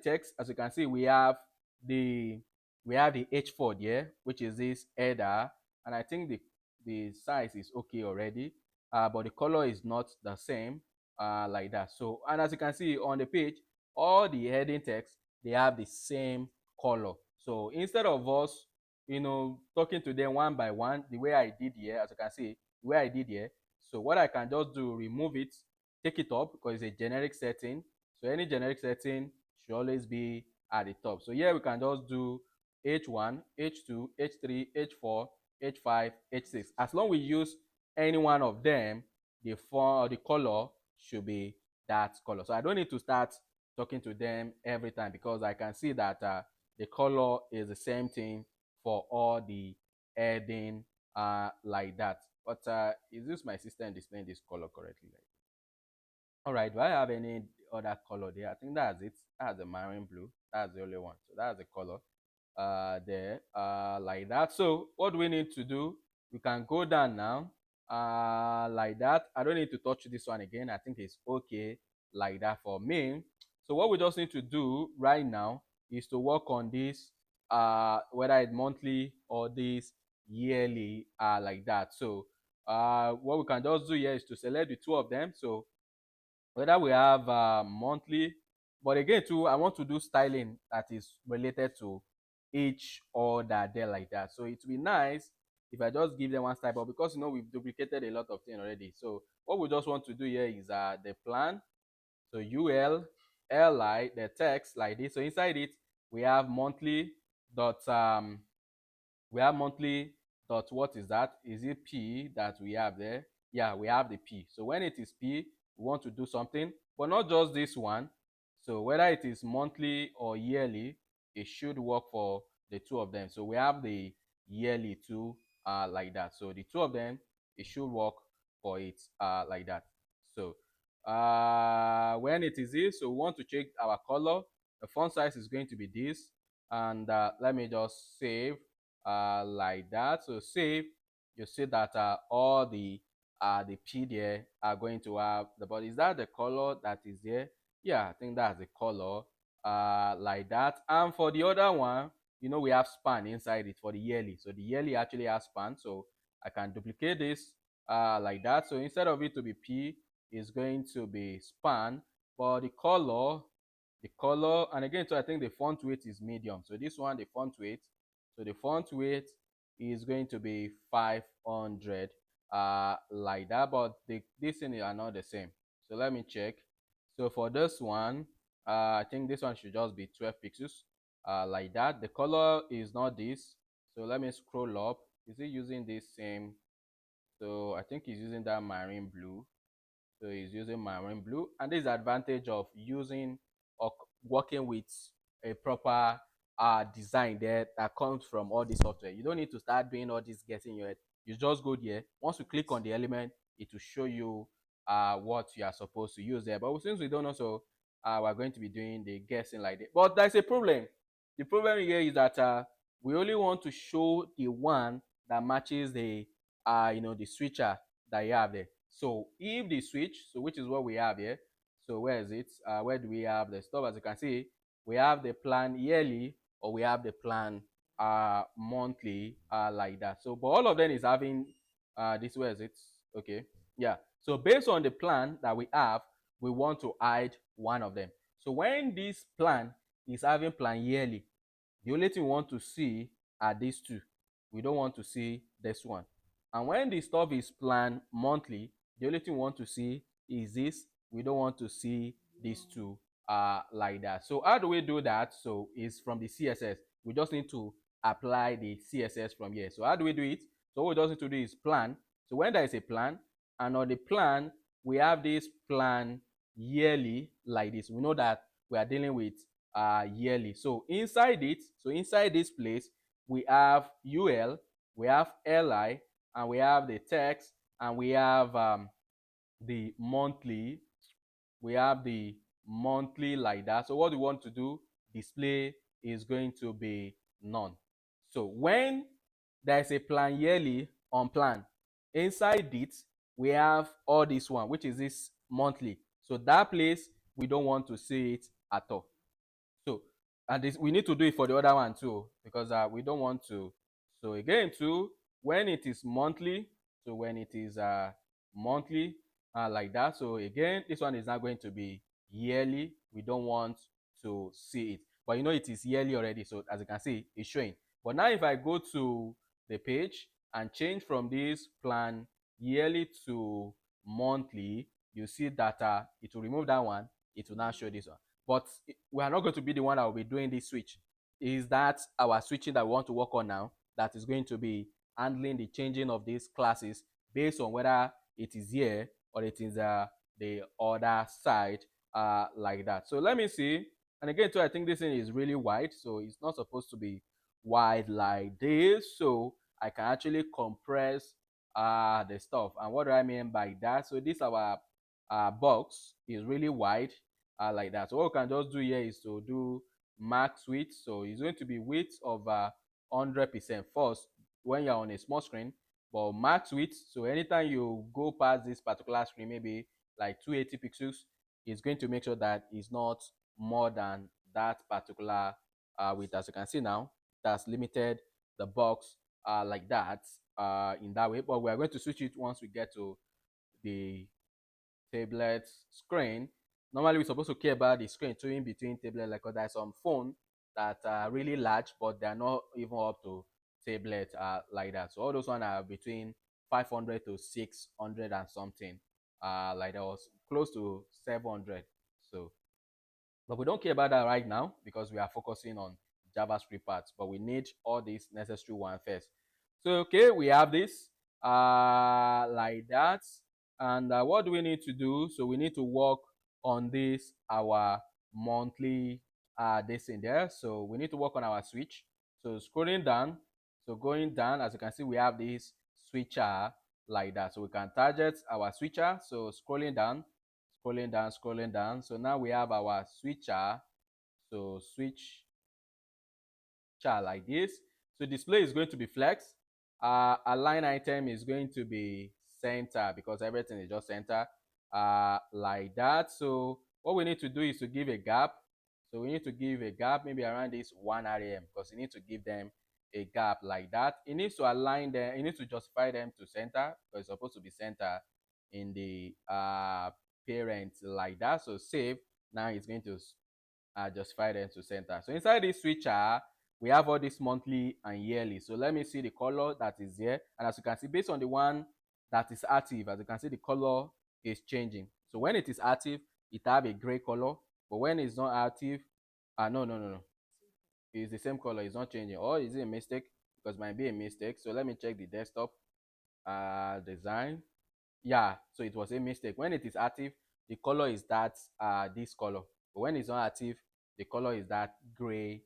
text, as you can see, the we have the h4 here, which is this header, and I think the size is okay already, but the color is not the same like that. So, and as you can see on the page, all the heading text, they have the same color. So instead of us talking to them one by one the way I did here, as you can see, the way I did here, so what I can just do, remove it, take it up, because it's a generic setting. So any generic setting should always be at the top. So here we can just do h1, h2, h3, h4, h5, h6. As long as we use any one of them, the font or the color should be that color. So I don't need to start talking to them every time, because I can see that the color is the same thing for all the heading like that. But is this my system displaying this color correctly? All right, do I have any other color there? I think that's it. That's the marine blue. That's the only one. So that's the color there like that. So what do we need to do? We can go down now like that. I don't need to touch this one again. I think it's okay like that for me. So what we just need to do right now is to work on this, whether it's monthly or this yearly like that. So what we can just do here is to select the two of them. So whether we have monthly, But again too, I want to do styling that is related to each order there like that. So it would be nice if I just give them one style, but because we've duplicated a lot of things already. So what we just want to do here is the plan. So ul li the text like this. So inside it we have monthly dot we have monthly dot, what is that? Is it p that we have there? Yeah, we have the p. So when it is p, we want to do something, but not just this one. So whether it is monthly or yearly, it should work for the two of them. So we have the yearly too, like that. So the two of them, it should work for it like that. So when it is this, so we want to check our color. The font size is going to be this, and let me just save like that. So save, you see that all the p there are going to have the body. Is that the color that is there? Yeah, I think that's the color like that. And for the other one, we have span inside it for the yearly. So the yearly actually has span, so I can duplicate this like that. So instead of it to be p, it's going to be span. But the color, and again, so I think the font weight is medium. So this one, the font weight, so the font weight is going to be 500 like that. But this thing are not the same. So let me check. So for this one, I think this one should just be 12 pixels like that. The color is not this. So let me scroll up. Is it using this same? So I think he's using that marine blue. So he's using marine blue, and this is the advantage of using or working with a proper design there that comes from all the software. You don't need to start doing all this guessing your head. You just go there. Once you click on the element, it will show you what you are supposed to use there. But since we don't know, so we're going to be doing the guessing like that. But there's a problem. The problem here is that we only want to show the one that matches the switcher that you have there. So if the switch, so which is what we have here, so where is it? Where do we have the stuff? As you can see, we have the plan yearly, or we have the plan monthly like that. So but all of them is having this. Where is it? Okay, yeah. So based on the plan that we have, we want to hide one of them. So when this plan is having plan yearly, the only thing we want to see are these two. We don't want to see this one. And when the stuff is planned monthly, the only thing we want to see is this. We don't want to see these two like that. So how do we do that? So it's from the CSS. We just need to apply the CSS from here. So how do we do it? So what we just need to do is plan. So when there is a plan, and on the plan, we have this plan yearly like this. We know that we are dealing with yearly. So inside it, so inside this place, we have ul, we have li, and we have the text, and we have the monthly. We have the monthly like that. So what we want to do, display is going to be none. So when there is a plan yearly on plan, inside it we have all this one, which is this monthly. So that place we don't want to see it at all. So, and this we need to do it for the other one too, because we don't want to. So again too, when it is monthly, so when it is monthly like that, so again this one is not going to be yearly. We don't want to see it, but it is yearly already. So as you can see, it's showing. But now if I go to the page and change from this plan yearly to monthly, you see that it will remove that one. It will now show this one. But we are not going to be the one that will be doing this switch. Is that our switching that we want to work on now, that is going to be handling the changing of these classes based on whether it is here or it is the other side like that. So let me see. And again too, I think this thing is really wide, so it's not supposed to be wide like this. So I can actually compress the stuff. And what do I mean by that? So this our box is really wide like that. So what we can just do here is to do max width. So it's going to be width of 100% first when you're on a small screen, but max width, so anytime you go past this particular screen, maybe like 280 pixels, it's going to make sure that it's not more than that particular width. As you can see now, that's limited the box like that in that way. But we are going to switch it once we get to the tablet screen. normally we're supposed to care about the screen too in between tablet, like, because there's some phone that are really large, but they're not even up to tablet like that. So all those ones are between 500 to 600 and something, like that, was close to 700. So, but we don't care about that right now because we are focusing on JavaScript parts, but we need all these necessary one first. So, okay, we have this like that. And what do we need to do? So we need to work on this, our monthly this in there. So we need to work on our switch. So scrolling down, so going down, as you can see, we have this switcher like that. So we can target our switcher. So scrolling down, scrolling down, scrolling down. So now we have our switcher. So switch chart like this. So display is going to be flex. Align item is going to be center because everything is just center like that. So what we need to do is to give a gap. So we need to give a gap maybe around this 1 rem because you need to give them a gap like that. It needs to align them, it needs to justify them to center because it's supposed to be center in the parent like that. So save. Now it's going to justify them to center. So inside this switcher, we have all this monthly and yearly. So let me see the color that is here. And as you can see, based on the one that is active, as you can see, the color is changing. So when it is active, it have a gray color. But when it's not active, no. It's the same color, it's not changing. Or is it a mistake? Because it might be a mistake. So let me check the desktop design. Yeah, so it was a mistake. When it is active, the color is that this color, but when it's not active, the color is that gray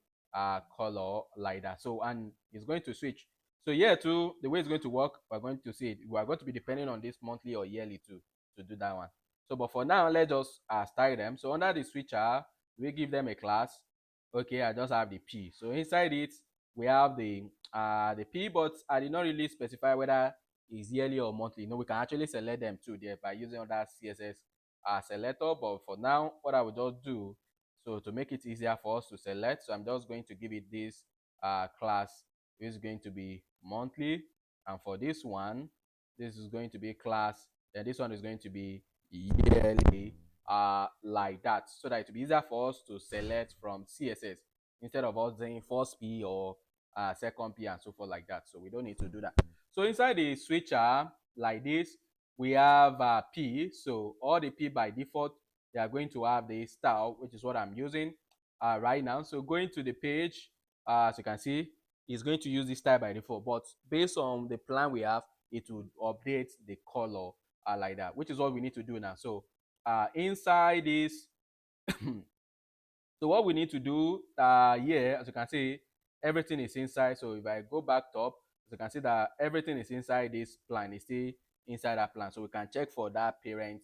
color like that. So, and it's going to switch. So here too, the way it's going to work, we're going to see it. We are going to be depending on this monthly or yearly too to do that one. So but for now, let's just style them. So under the switcher, we give them a class. Okay, I just have the P. So inside it, we have the P, but I did not really specify whether is yearly or monthly. We can actually select them too there by using that CSS selector. But for now, what I will just do, so to make it easier for us to select, so I'm just going to give it this class is going to be monthly, and for this one, this is going to be class, then this one is going to be yearly, like that, so that it will be easier for us to select from CSS instead of us saying first P or second P and so forth like that. So we don't need to do that. So inside the switcher like this, we have P. So all the P by default, they are going to have the style, which is what I'm using right now. So going to the page, as you can see, it's going to use this style by default. But based on the plan we have, it would update the color like that, which is what we need to do now. So inside this so what we need to do here, as you can see, everything is inside. So if I go back top, as you can see that everything is inside this plan. It's still inside that plan. So we can check for that parent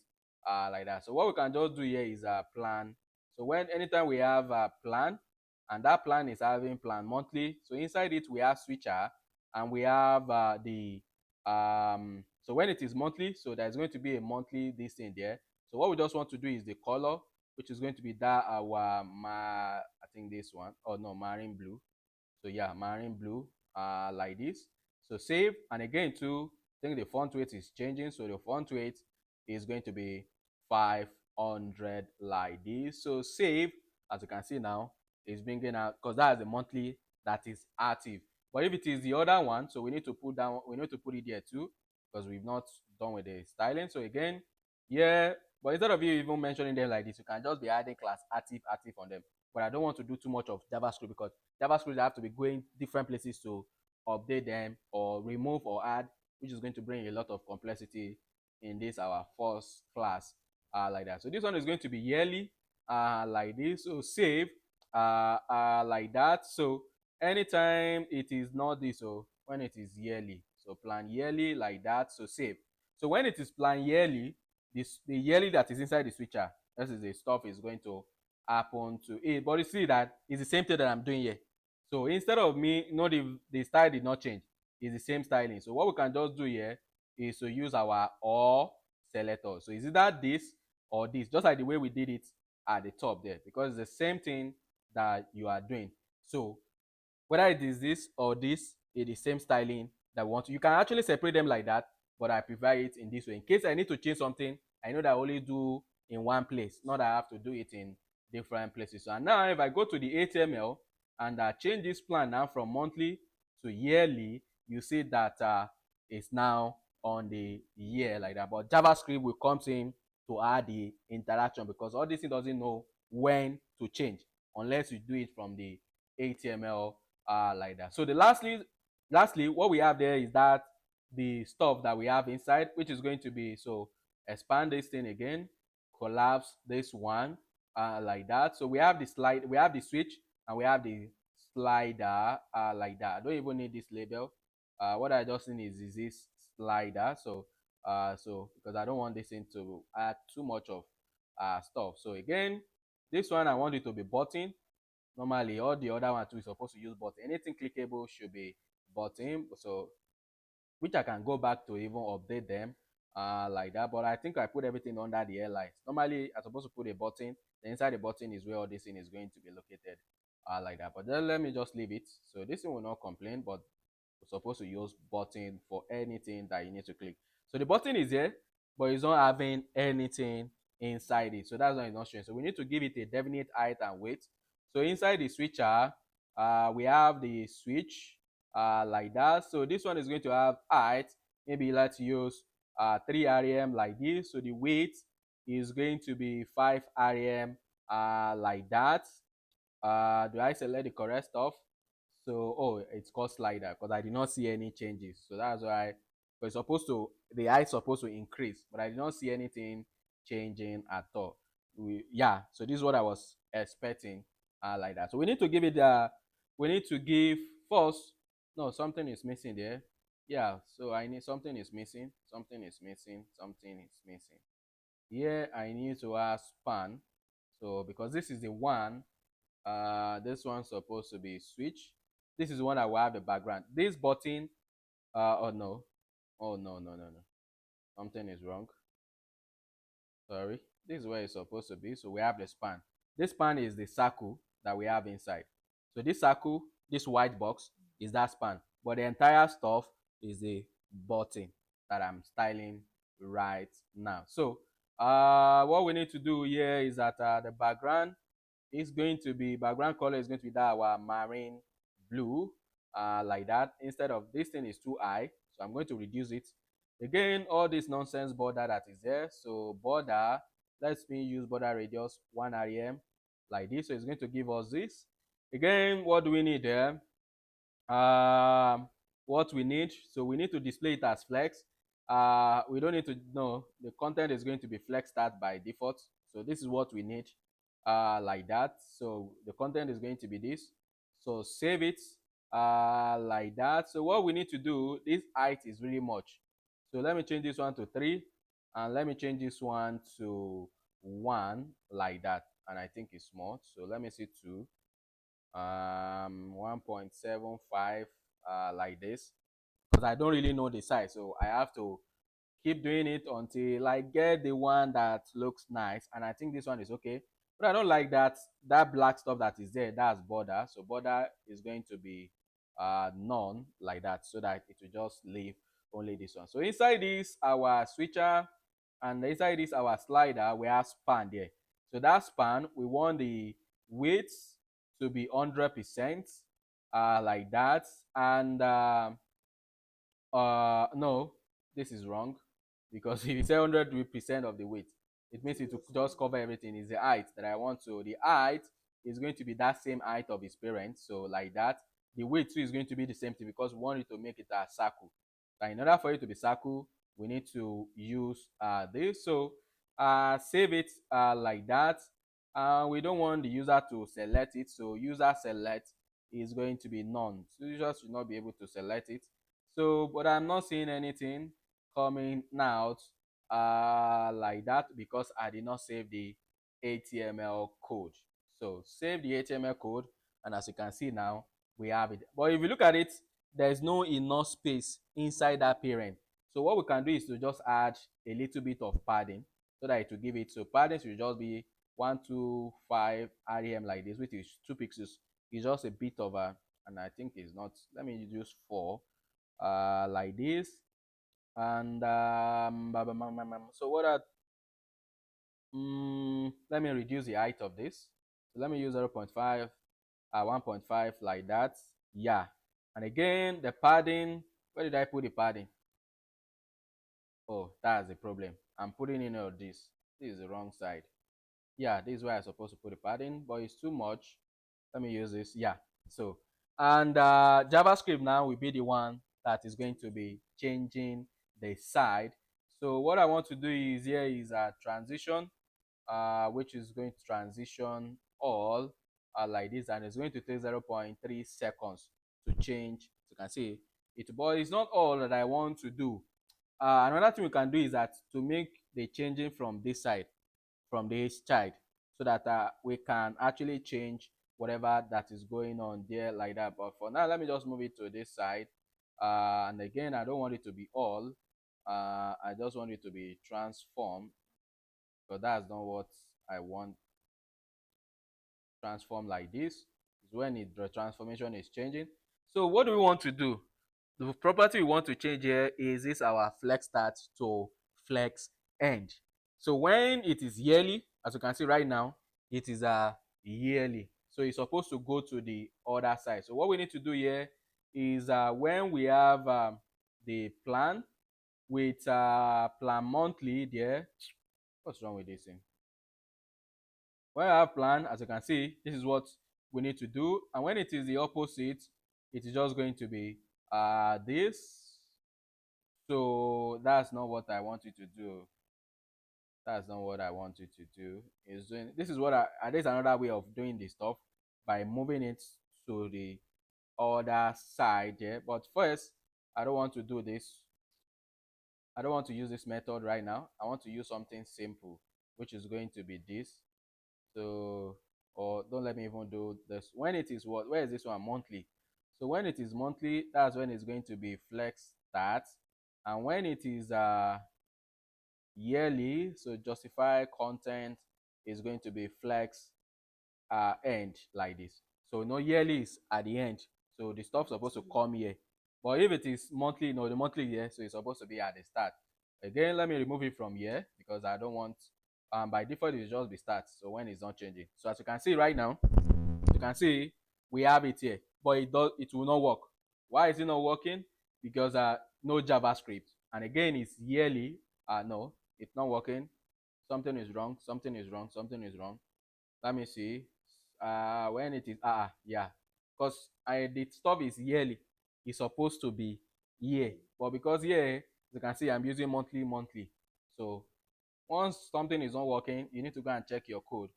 like that. So what we can just do here is plan. So when anytime we have a plan, and that plan is having plan monthly. So inside it we have switcher, and we have the so when it is monthly, so there's going to be a monthly this thing there. So what we just want to do is the color, which is going to be that our I think this one, oh no, marine blue. So yeah, marine blue like this. So save, and again too, I think the font weight is changing. So the font weight is going to be 500 like this. So save, as you can see now, is bringing out, because that is the monthly that is active. But if it is the other one, so we need to put it there too, because we've not done with the styling. So again, yeah, but instead of you even mentioning them like this, you can just be adding class active on them. But I don't want to do too much of JavaScript because JavaScript have to be going different places to update them or remove or add, which is going to bring a lot of complexity in this our first class like that. So this one is going to be yearly like this. So save like that. So anytime it is not this, so when it is yearly, so plan yearly like that. So save. So when it is plan yearly, the yearly that is inside the switcher, this is the stuff is going to happen to it. But you see that it's the same thing that I'm doing here. So instead of me, the style did not change. It's the same styling. So what we can just do here is to use our or selector. So is either this or this, just like the way we did it at the top there, because it's the same thing that you are doing. So whether it is this or this, it's the same styling that we want to. You can actually separate them like that, but I prefer it in this way. In case I need to change something, I know that I only do in one place, not that I have to do it in different places. So and now if I go to the HTML and change this plan now from monthly to yearly, you see that it's now on the year like that. But JavaScript will come in to add the interaction, because all this thing doesn't know when to change unless you do it from the HTML like that. So the lastly, what we have there is that the stuff that we have inside, which is going to be, so expand this thing again, collapse this one like that. So we have the slide, we have the switch, and we have the slider like that. I don't even need this label. What I just need is this slider. So because I don't want this thing to add too much of stuff. So again, this one I want it to be button. Normally all the other one too is supposed to use button. Anything clickable should be button. So which I can go back to even update them like that. But I think I put everything under the airlines. Normally, I'm supposed to put a button. The inside the button is where all this thing is going to be located like that. But then let me just leave it. So this thing will not complain, but we're supposed to use button for anything that you need to click. So the button is here, but it's not having anything inside it. So that's why it's not showing. So we need to give it a definite height and weight. So inside the switcher, we have the switch like that. So this one is going to have height. Maybe let's use 3 rem like this. So the weight is going to be 5 rem like that. Do I select the correct stuff? So it's called slider because I did not see any changes. So that's why, it's supposed to, the height supposed to increase, but I did not see anything changing at all. Yeah, so this is what I was expecting like that. So we need to give it we need to give first. No, something is missing there. Yeah, so I need, something is missing, something is missing, something is missing. Here I need to add span. So because this is the one, this one's supposed to be switch. This is one that will have the background. This button, oh no, oh no, something is wrong. Sorry, this is where it's supposed to be. So we have the span. This span is the circle that we have inside. So this circle, this white box is that span, but the entire stuff is the button that I'm styling right now. So what we need to do here is that the background is going to be, background color is going to be that our marine blue like that. Instead of, this thing is too high, so I'm going to reduce it. Again, all this nonsense border that is there, so border, let's me use border radius 1 rem like this. So it's going to give us this. Again, what do we need there? What we need, so we need to display it as flex. We don't need to know, the content is going to be flex start by default. So this is what we need like that. So the content is going to be this. So save it like that. So what we need to do, this height is really much. So let me change this one to 3, and let me change this one to 1 like that. And I think it's small. So let me see 2, 1.75 like this, because I don't really know the size, so I have to keep doing it until I get the one that looks nice. And I think this one is okay, but I don't like that black stuff that is there. That's border, so border is going to be none like that, so that it will just leave only this one. So inside this our switcher, and inside this our slider, we have span there. So that span, we want the width to be 100% like that. And no, this is wrong, because if you say 100% of the weight, it means it will just cover everything. Is the height that I want. So the height is going to be that same height of his parents, so like that. The weight too is going to be the same thing, because we want it to make it a circle. So in order for it to be circle, we need to use this. So save it like that. We don't want the user to select it, so user select is going to be none. So user should not be able to select it. So, but I'm not seeing anything coming out like that, because I did not save the HTML code. So save the HTML code, and as you can see now, we have it. But if you look at it, there's no enough space inside that parent. So what we can do is to just add a little bit of padding, so that it will give it. So padding should just be 125 rem like this, which is 2 pixels. It's just a bit of a, and I think it's not. Let me use 4 like this. And so what are, Let me reduce the height of this. So let me use 0.5, 1.5 like that. Yeah. And again, the padding, where did I put the padding? Oh, that's the problem. I'm putting in all this. This is the wrong side. Yeah, this is where I'm supposed to put the padding, but it's too much. Let me use this. Yeah. So, and JavaScript now will be the one that is going to be changing the side. So what I want to do is here is a transition, which is going to transition all like this, and it's going to take 0.3 seconds to change. So you can see it, but it's not all that I want to do. Another thing we can do is that to make the changing from this side, from this child, so that we can actually change whatever that is going on there like that. But for now, let me just move it to this side. And again, I don't want it to be all. I just want it to be transformed, because that's not what I want. Transform like this is when the transformation is changing. So what do we want to do? The property we want to change here is this our flex start to flex end. So when it is yearly, as you can see right now, it is a yearly. So it's supposed to go to the other side. So what we need to do here is when we have the plan with plan monthly there. What's wrong with this thing? When I have plan, as you can see, this is what we need to do. And when it is the opposite, it is just going to be this. So that's not what I want you to do. That's not what I want you to do. Is doing this is what there's another way of doing this stuff by moving it to the other side there. But first, I don't want to do this. I don't want to use this method right now. I want to use something simple, which is going to be this. So, or don't let me even do this. When it is what? Where is this one? Monthly. So when it is monthly, that's when it's going to be flex start. And when it is yearly, so justify content is going to be flex end like this. So no, yearly is at the end. So the stuff supposed to come here. But if it is monthly, no, the monthly here, so it's supposed to be at the start. Again, let me remove it from here because I don't want by default it will just be start. So when it's not changing. So as you can see right now, you can see we have it here, but it will not work. Why is it not working? Because no JavaScript. And again, it's yearly. No, it's not working. Something is wrong, something is wrong, something is wrong. Let me see. When it is yeah, because the stuff is yearly, it's supposed to be year, but because here you can see I'm using monthly. So once something is not working, you need to go and check your code.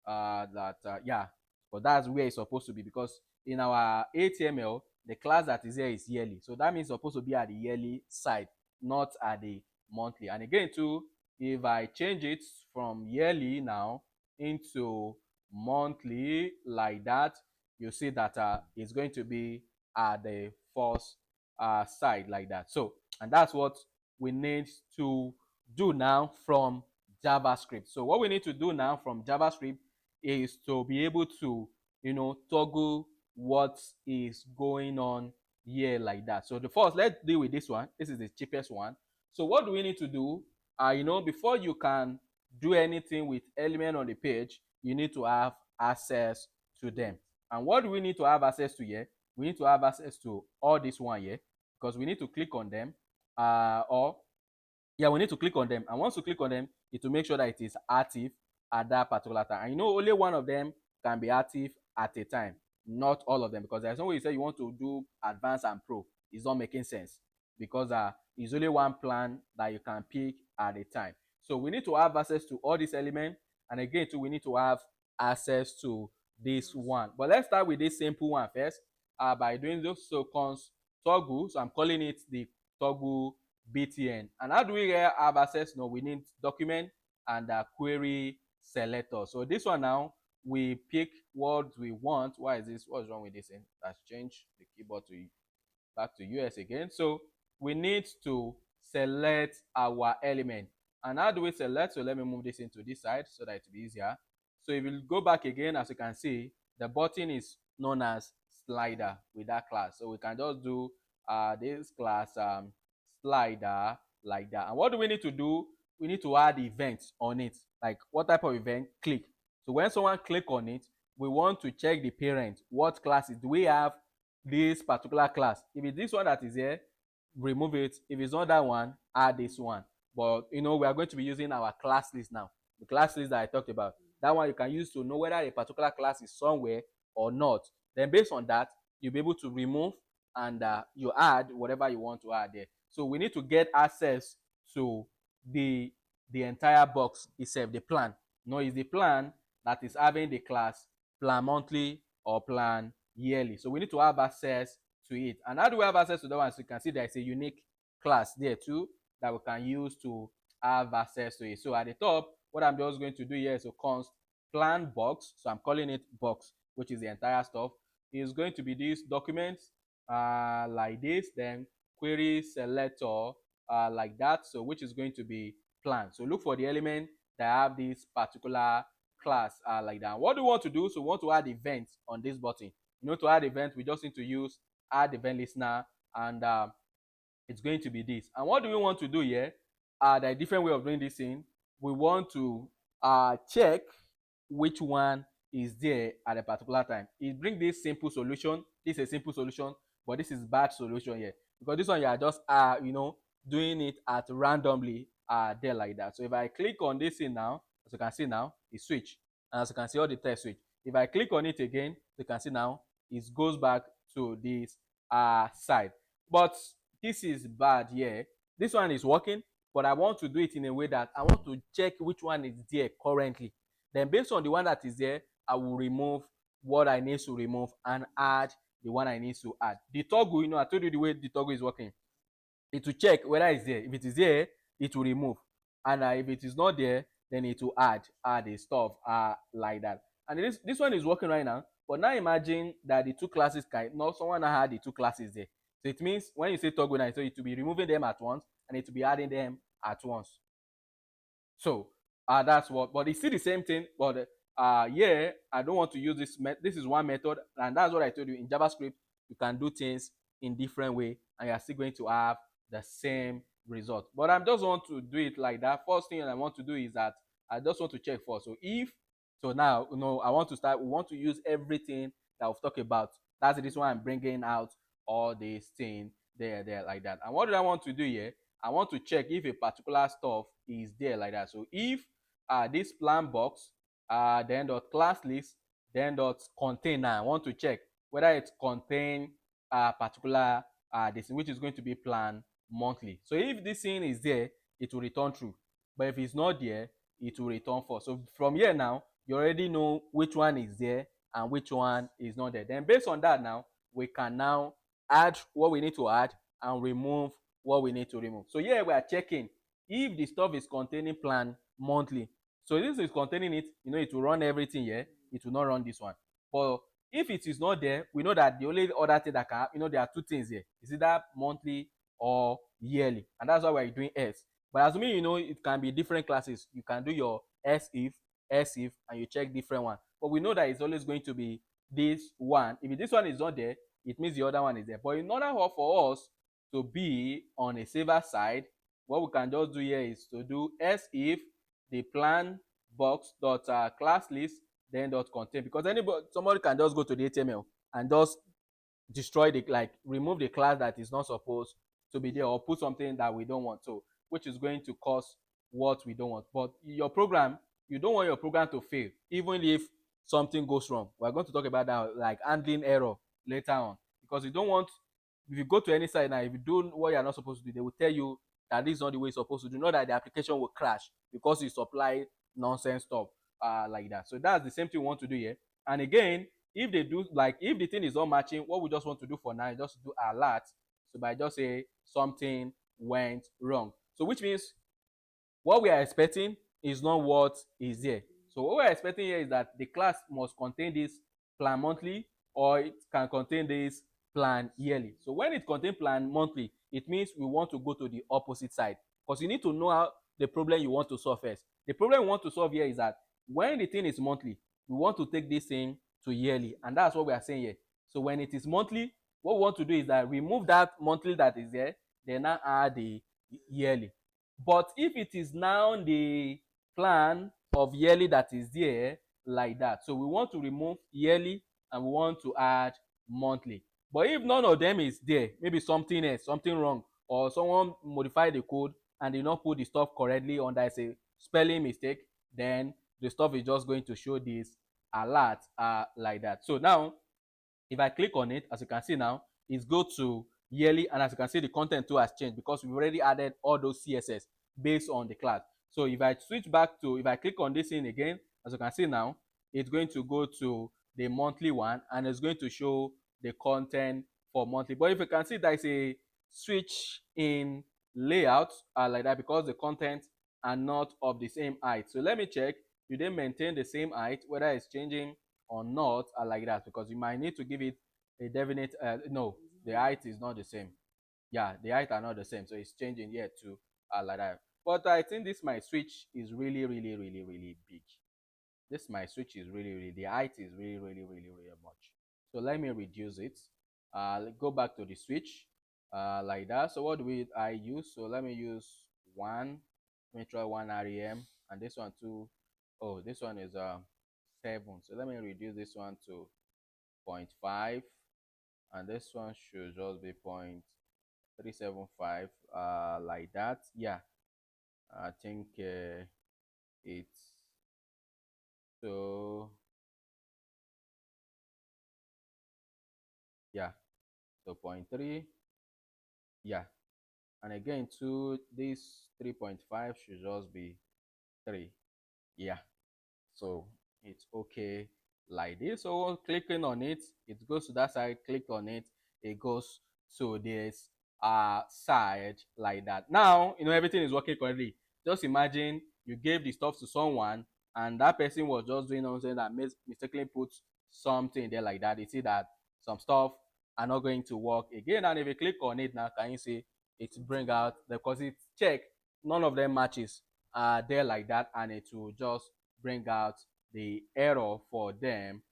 Yeah, but that's where it's supposed to be, because in our HTML the class that is here is yearly, so that means it's supposed to be at the yearly side, not at the monthly. And again too, if I change it from yearly now into monthly like that, you see that it's going to be at the first side like that. So, and that's what we need to do now from JavaScript. So what we need to do now from JavaScript is to be able to, toggle what is going on here like that. So the first, let's deal with this one. This is the cheapest one. So what do we need to do? Before you can do anything with element on the page, you need to have access to them. And what do we need to have access to here? We need to have access to all this one here, because we need to click on them, or yeah, we need to click on them. And once you click on them, it will make sure that it is active at that particular time. And only one of them can be active at a time, not all of them, because there's no way you say you want to do advanced and pro. It's not making sense, because it's only one plan that you can pick at a time. So we need to have access to all these elements. And again, too, we need to have access to this one. But let's start with this simple one first, by doing those cons toggle. So I'm calling it the toggle btn. And how do we have access? No, we need document and query selector. So this one now, we pick what we want. Why is this? What's wrong with this thing? Let's change the keyboard to back to US again. So we need to select our element. And how do we select? So let me move this into this side so that it will be easier. So if you go back again, as you can see, the button is known as slider with that class. So we can just do this class slider like that. And what do we need to do? we need to add events on it. Like what type of event? Click. So when someone click on it, we want to check the parent. What classes do we have? This particular class. If it's this one that is here, remove it. If it's not that one, add this one. But we are going to be using our class list now. The class list that I talked about. That one you can use to know whether a particular class is somewhere or not. Then based on that, you'll be able to remove and you add whatever you want to add there. So we need to get access to the the entire box itself, the plan. No, it's the plan that is having the class plan monthly or plan yearly. So we need to have access to it. And how do we have access to that one? So you can see there's a unique class there too that we can use to have access to it. So at the top, what I'm just going to do here is to const plan box. So I'm calling it box, which is the entire stuff. Is going to be this document like this, then query selector like that. So which is going to be plan. So look for the element that have this particular class like that. What do we want to do? So we want to add events on this button. To add events, we just need to use add event listener, and it's going to be this. And what do we want to do here? There are different way of doing this thing. We want to check which one is there at a particular time. It brings this simple solution. This is a simple solution, but this is bad solution here, because this one you are just doing it at randomly there like that. So if I click on this thing now, as you can see now, it switch. And as you can see, all the text switch. If I click on it again, you can see now it goes back to this side. But this is bad here. This one is working, but I want to do it in a way that I want to check which one is there currently. Then based on the one that is there, I will remove what I need to remove and add the one I need to add. The toggle, I told you the way the toggle is working. It will check whether it's there. If it is there, it will remove. And if it is not there, then it will add the stuff like that. And this one is working right now. But now imagine that the two classes someone had the two classes there. So it means when you say toggle now, so it will be removing them at once and it will be adding them at once. So that's what, but it's still the same thing. But yeah, I don't want to use this. This is one method, and that's what I told you. In JavaScript, you can do things in different way, and you're still going to have the same result. But I just want to do it like that. First thing I want to do is that I just want to check first. So now I want to start. We want to use everything that we've talked about. That's this one I'm bringing out all this thing there like that. And what do I want to do here? I want to check if a particular stuff is there like that. So if this plan box, then dot class list, then dot contain, now I want to check whether it contain a particular this, which is going to be plan monthly. So if this thing is there, it will return true. But if it's not there, it will return false. So from here now, you already know which one is there and which one is not there. Then based on that now, we can now add what we need to add and remove what we need to remove. So here we are checking if the stuff is containing plan monthly. So this is containing it, it will run everything here. It will not run this one. But if it is not there, we know that the only other thing that can, there are two things here. Is either monthly or yearly. And that's why we're doing else. But assuming it can be different classes, you can do your else if, and you check different one. But we know that it's always going to be this one. If this one is not there, it means the other one is there. But in order for us to be on a safer side, what we can just do here is to do else if the plan box dot class list then dot contain, because somebody can just go to the HTML and just destroy remove the class that is not supposed to be there, or put something that we don't want, so which is going to cause what we don't want. But your program, you don't want your program to fail even if something goes wrong. We're going to talk about that, like handling error later on, because you don't want, if you go to any site now, if you do what you're not supposed to do, they will tell you that this is not the way it's supposed to do. Not that the application will crash because you supply nonsense stuff like that. So that's the same thing we want to do here. And again, if they do, like if the thing is not matching, what we just want to do for now is just do alert. So by just say something went wrong. So which means what we are expecting is not what is there. So what we're expecting here is that the class must contain this plan monthly, or it can contain this plan yearly. So when it contains plan monthly, it means we want to go to the opposite side, because you need to know how the problem you want to solve first. The problem we want to solve here is that when the thing is monthly, we want to take this thing to yearly, and that's what we are saying here. So when it is monthly, what we want to do is that remove that monthly that is there, then now add the yearly. But if it is now the plan of yearly that is there like that, so we want to remove yearly and we want to add monthly. But if none of them is there, maybe something else, something wrong, or someone modify the code and did not put the stuff correctly, or there's a spelling mistake, then the stuff is just going to show this alert like that. So now if I click on it, as you can see now, it's go to yearly, and as you can see, the content too has changed because we've already added all those CSS based on the class. So if I switch back to, if I click on this thing again, as you can see now, it's going to go to the monthly one and it's going to show the content for monthly. But if you can see, there's a switch in layout like that because the content are not of the same height. So let me check, do they maintain the same height, whether it's changing or not like that, because you might need to give it a definite no, the height is not the same. Yeah, the height are not the same, so it's changing here too like that. But I think this my switch is really big. This my switch is really, the height is really much. So let me reduce it. Go back to the switch like that. So what do I use? So let me use one. Let me try one rem, and this one too. Oh, this one is 7. So let me reduce this one to 0.5, and this one should just be 0.375 like that. Yeah, I think it's so, yeah, so point 0.3. Yeah, and again to this 3.5 should just be 3. Yeah, so it's okay like this. So clicking on it, it goes to that side. Click on it, it goes to this side like that. Now everything is working correctly. Just imagine you gave the stuff to someone and that person was just doing something that mistakenly put something there like that. You see that some stuff are not going to work again, and if you click on it now, can you see it bring out, because it check none of them matches there like that, and it will just bring out the error for them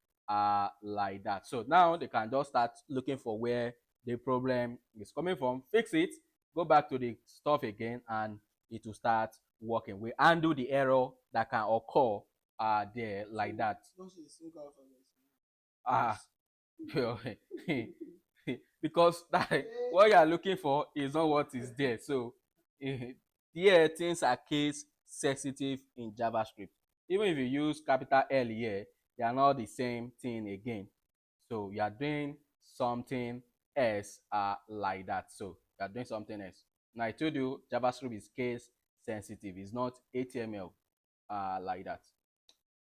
like that. So now they can just start looking for where the problem is coming from, fix it, go back to the stuff again, and it will start working. We undo the error that can occur there like that. Ah, because that what you are looking for is not what is there. So here things are case sensitive in JavaScript. Even if you use capital L here, they are not the same thing again. So you are doing something else like that. So you are doing something else. Now I told you JavaScript is case sensitive. It's not HTML like that.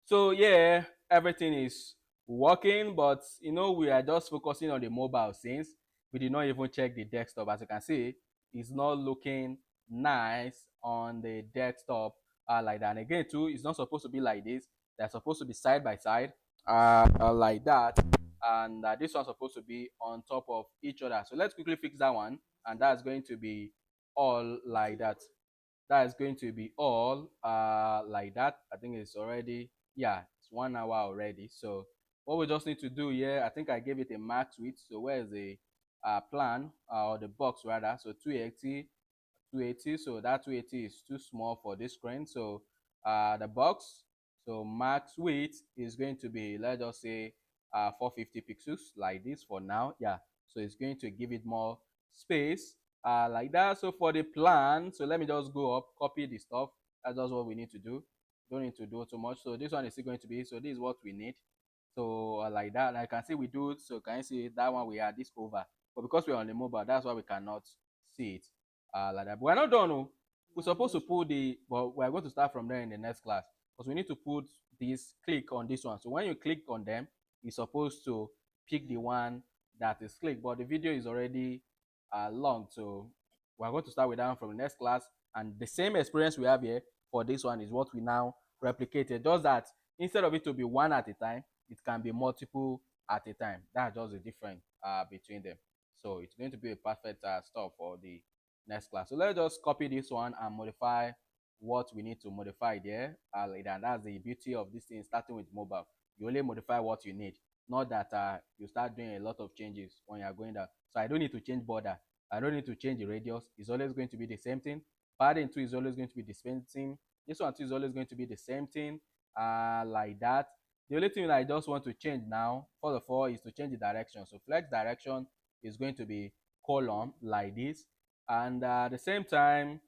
So yeah, everything is working, but we are just focusing on the mobile since we did not even check the desktop. As you can see, it's not looking nice on the desktop like that. And again too, it's not supposed to be like this. They're supposed to be side by side like that, and this one's supposed to be on top of each other. So let's quickly fix that one, and that's going to be all like that. That is going to be all like that. I think it's already, yeah, it's 1 hour already. So what we just need to do here, I think I gave it a max width. So where is the plan or the box rather? So 280. So that 280 is too small for this screen. So the box, so max width is going to be, let's just say 450 pixels like this for now. Yeah, so it's going to give it more space like that. So for the plan, so let me just go up, copy the stuff. That's just what we need to do. Don't need to do too much. So this one is still going to be, so this is what we need. So like that, and I can see we do, so can you see that one we add this over, but because we're on the mobile, that's why we cannot see it like that. But we're not done. Oh. We're supposed to put the, but we're going to start from there in the next class, because we need to put this, click on this one. So when you click on them, you're supposed to pick the one that is clicked, but the video is already long, so we're going to start with that one from the next class. And the same experience we have here for this one is what we now replicated, just that instead of it to be one at a time, it can be multiple at a time. That's just the difference between them. So it's going to be a perfect stuff for the next class. So let's just copy this one and modify what we need to modify there. And that's the beauty of this thing, starting with mobile. You only modify what you need, not that you start doing a lot of changes when you're going down. So I don't need to change border. I don't need to change the radius. It's always going to be the same thing. Padding too is always going to be the same thing. This one too is always going to be the same thing, like that. The only thing that I just want to change now, first of all, is to change the direction. So flex direction is going to be column like this, and at the same time,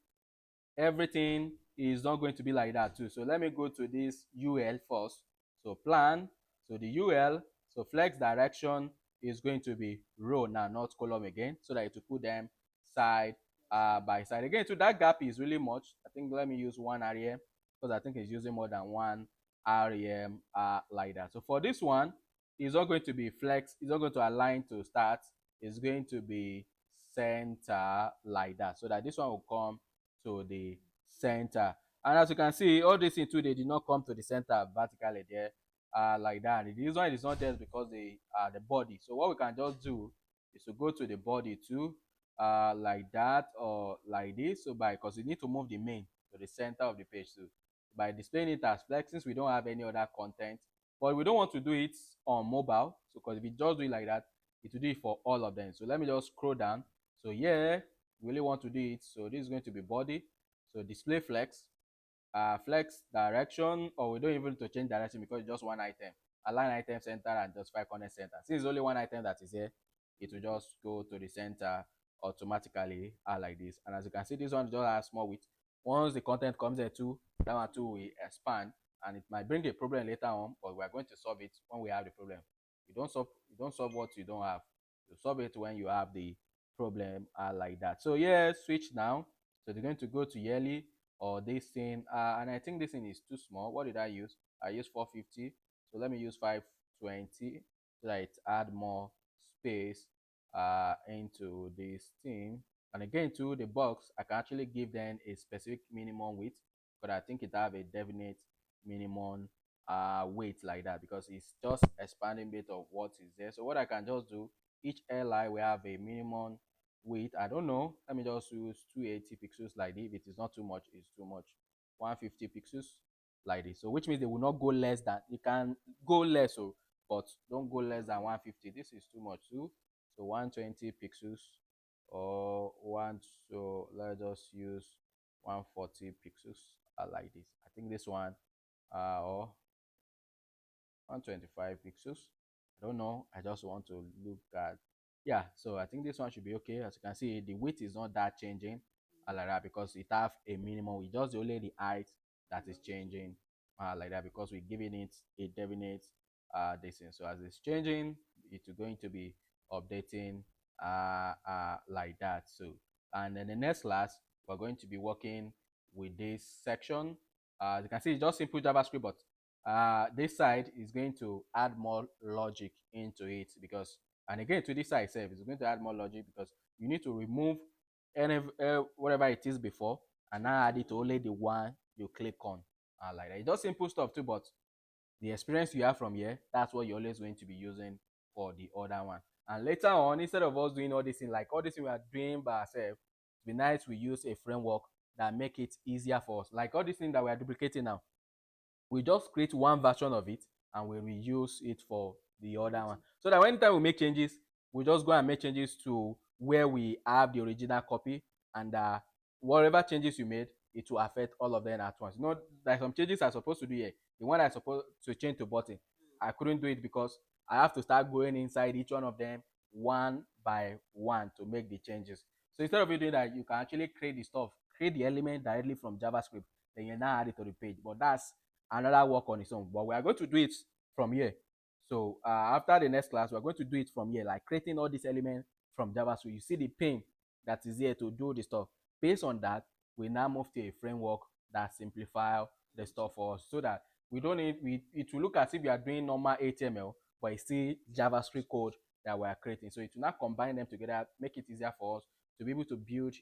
everything is not going to be like that too. So let me go to this UL first. So plan, so the UL, so flex direction is going to be row now, not column again, so that it will put them side by side. Again, so that gap is really much. I think let me use one area because I think it's using more than one rem like that. So for this one, it's not going to be flex, it's not going to align to start, it's going to be center like that, so that this one will come to the center. And as you can see, all these things too, they did not come to the center vertically there, like that. The reason why it's not there is because they are the body. So what we can just do is to go to the body too, like that or like this. So by, because we need to move the main to the center of the page too, by displaying it as flex, since we don't have any other content, but we don't want to do it on mobile. So because if we just do it like that, it will do it for all of them. So let me just scroll down. So yeah, we really want to do it. So this is going to be body. So display flex, flex direction, or we don't even need to change direction because it's just one item. Align item center and justify corner center. Since it's only one item that is here, it will just go to the center automatically, like this. And as you can see, this one just has small width. Once the content comes here too, that one too will expand, and it might bring a problem later on, but we are going to solve it when we have the problem. You don't solve what you don't have. You solve it when you have the problem, like that. So yeah, switch now. So they're going to go to yearly or this thing, and I think this thing is too small. What did I use? I used 450. So let me use 520 so that it add more space into this thing. And again, to the box, I can actually give them a specific minimum width, but I think it have a definite minimum weight like that, because it's just expanding bit of what is there. So what I can just do, each li will have a minimum width. I don't know, let me just use 280 pixels like this. If it is not too much, it's too much. 150 pixels like this, so which means they will not go less than, you can go less, so but don't go less than 150. This is too much too. So 120 pixels or one, so let's just use 140 pixels, like this. I think this one, or 125 pixels. I don't know, I just want to look at, yeah, so I think this one should be okay. As you can see, the width is not that changing, like that, because it have a minimum. We just only the height that is changing, like that, because we're giving it a definite distance. So as it's changing, it's going to be updating like that. So, and then the next class, we're going to be working with this section. As you can see, it's just simple JavaScript, but this side is going to add more logic into it, because, and again, to this side itself is going to add more logic, because you need to remove any whatever it is before, and now add it to only the one you click on, like that. It's just simple stuff too, but the experience you have from here, that's what you're always going to be using for the other one. And later on, instead of us doing all this thing, like all this thing we are doing by ourselves, it'd be nice we use a framework that make it easier for us. Like all this thing that we are duplicating now, we just create one version of it and we reuse it for the other one, so that anytime we make changes, we just go and make changes to where we have the original copy, and whatever changes you made, it will affect all of them at once. You know, like some changes I'm supposed to do here, the one I'm supposed to change to button, I couldn't do it because I have to start going inside each one of them one by one to make the changes. So instead of you doing that, you can actually create the stuff, create the element directly from JavaScript, then you now add it to the page. But that's another work on its own. But we are going to do it from here. So after the next class, we're going to do it from here, like creating all these elements from JavaScript. You see the pain that is here to do the stuff. Based on that, we now move to a framework that simplify the stuff for us, so that we don't need, it will look as if we are doing normal HTML, but it's still JavaScript code that we are creating. So it will now combine them together, make it easier for us to be able to build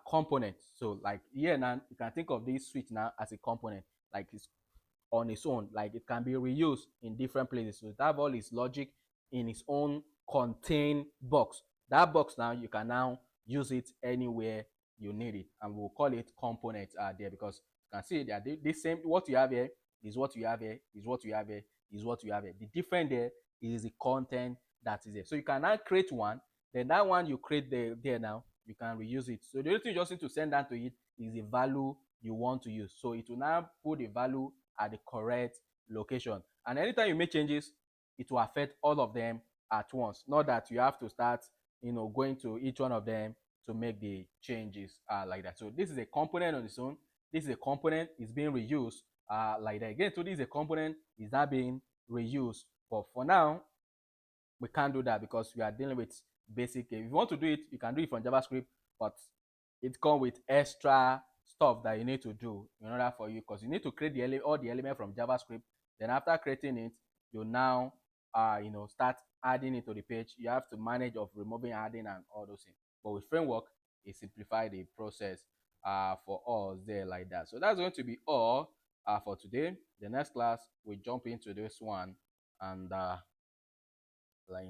components. So like here now, you can think of this switch now as a component, like it's on its own, like it can be reused in different places. So that all is logic in its own contained box. That box now, you can now use it anywhere you need it, and we'll call it components there, because you can see that the same, what you have here is what you have here, is what you have here, is what you have here. The different there is the content that is there. So you can now create one, then that one you create there now, you can reuse it. So the only thing you just need to send that to it is the value you want to use. So it will now put the value at the correct location. And anytime you make changes, it will affect all of them at once. Not that you have to start, going to each one of them to make the changes like that. So this is a component on its own. This is a component is being reused like that. Again, so this is a component is not being reused. But for now, we can't do that because we are dealing with basic. If you want to do it, you can do it from JavaScript, but it comes with extra stuff that you need to do in order for you, because you need to create all the element from JavaScript. Then after creating it, you now start adding it to the page. You have to manage of removing, adding, and all those things. But with framework, it simplifies the process for us there like that. So that's going to be all for today. The next class we jump into this one and like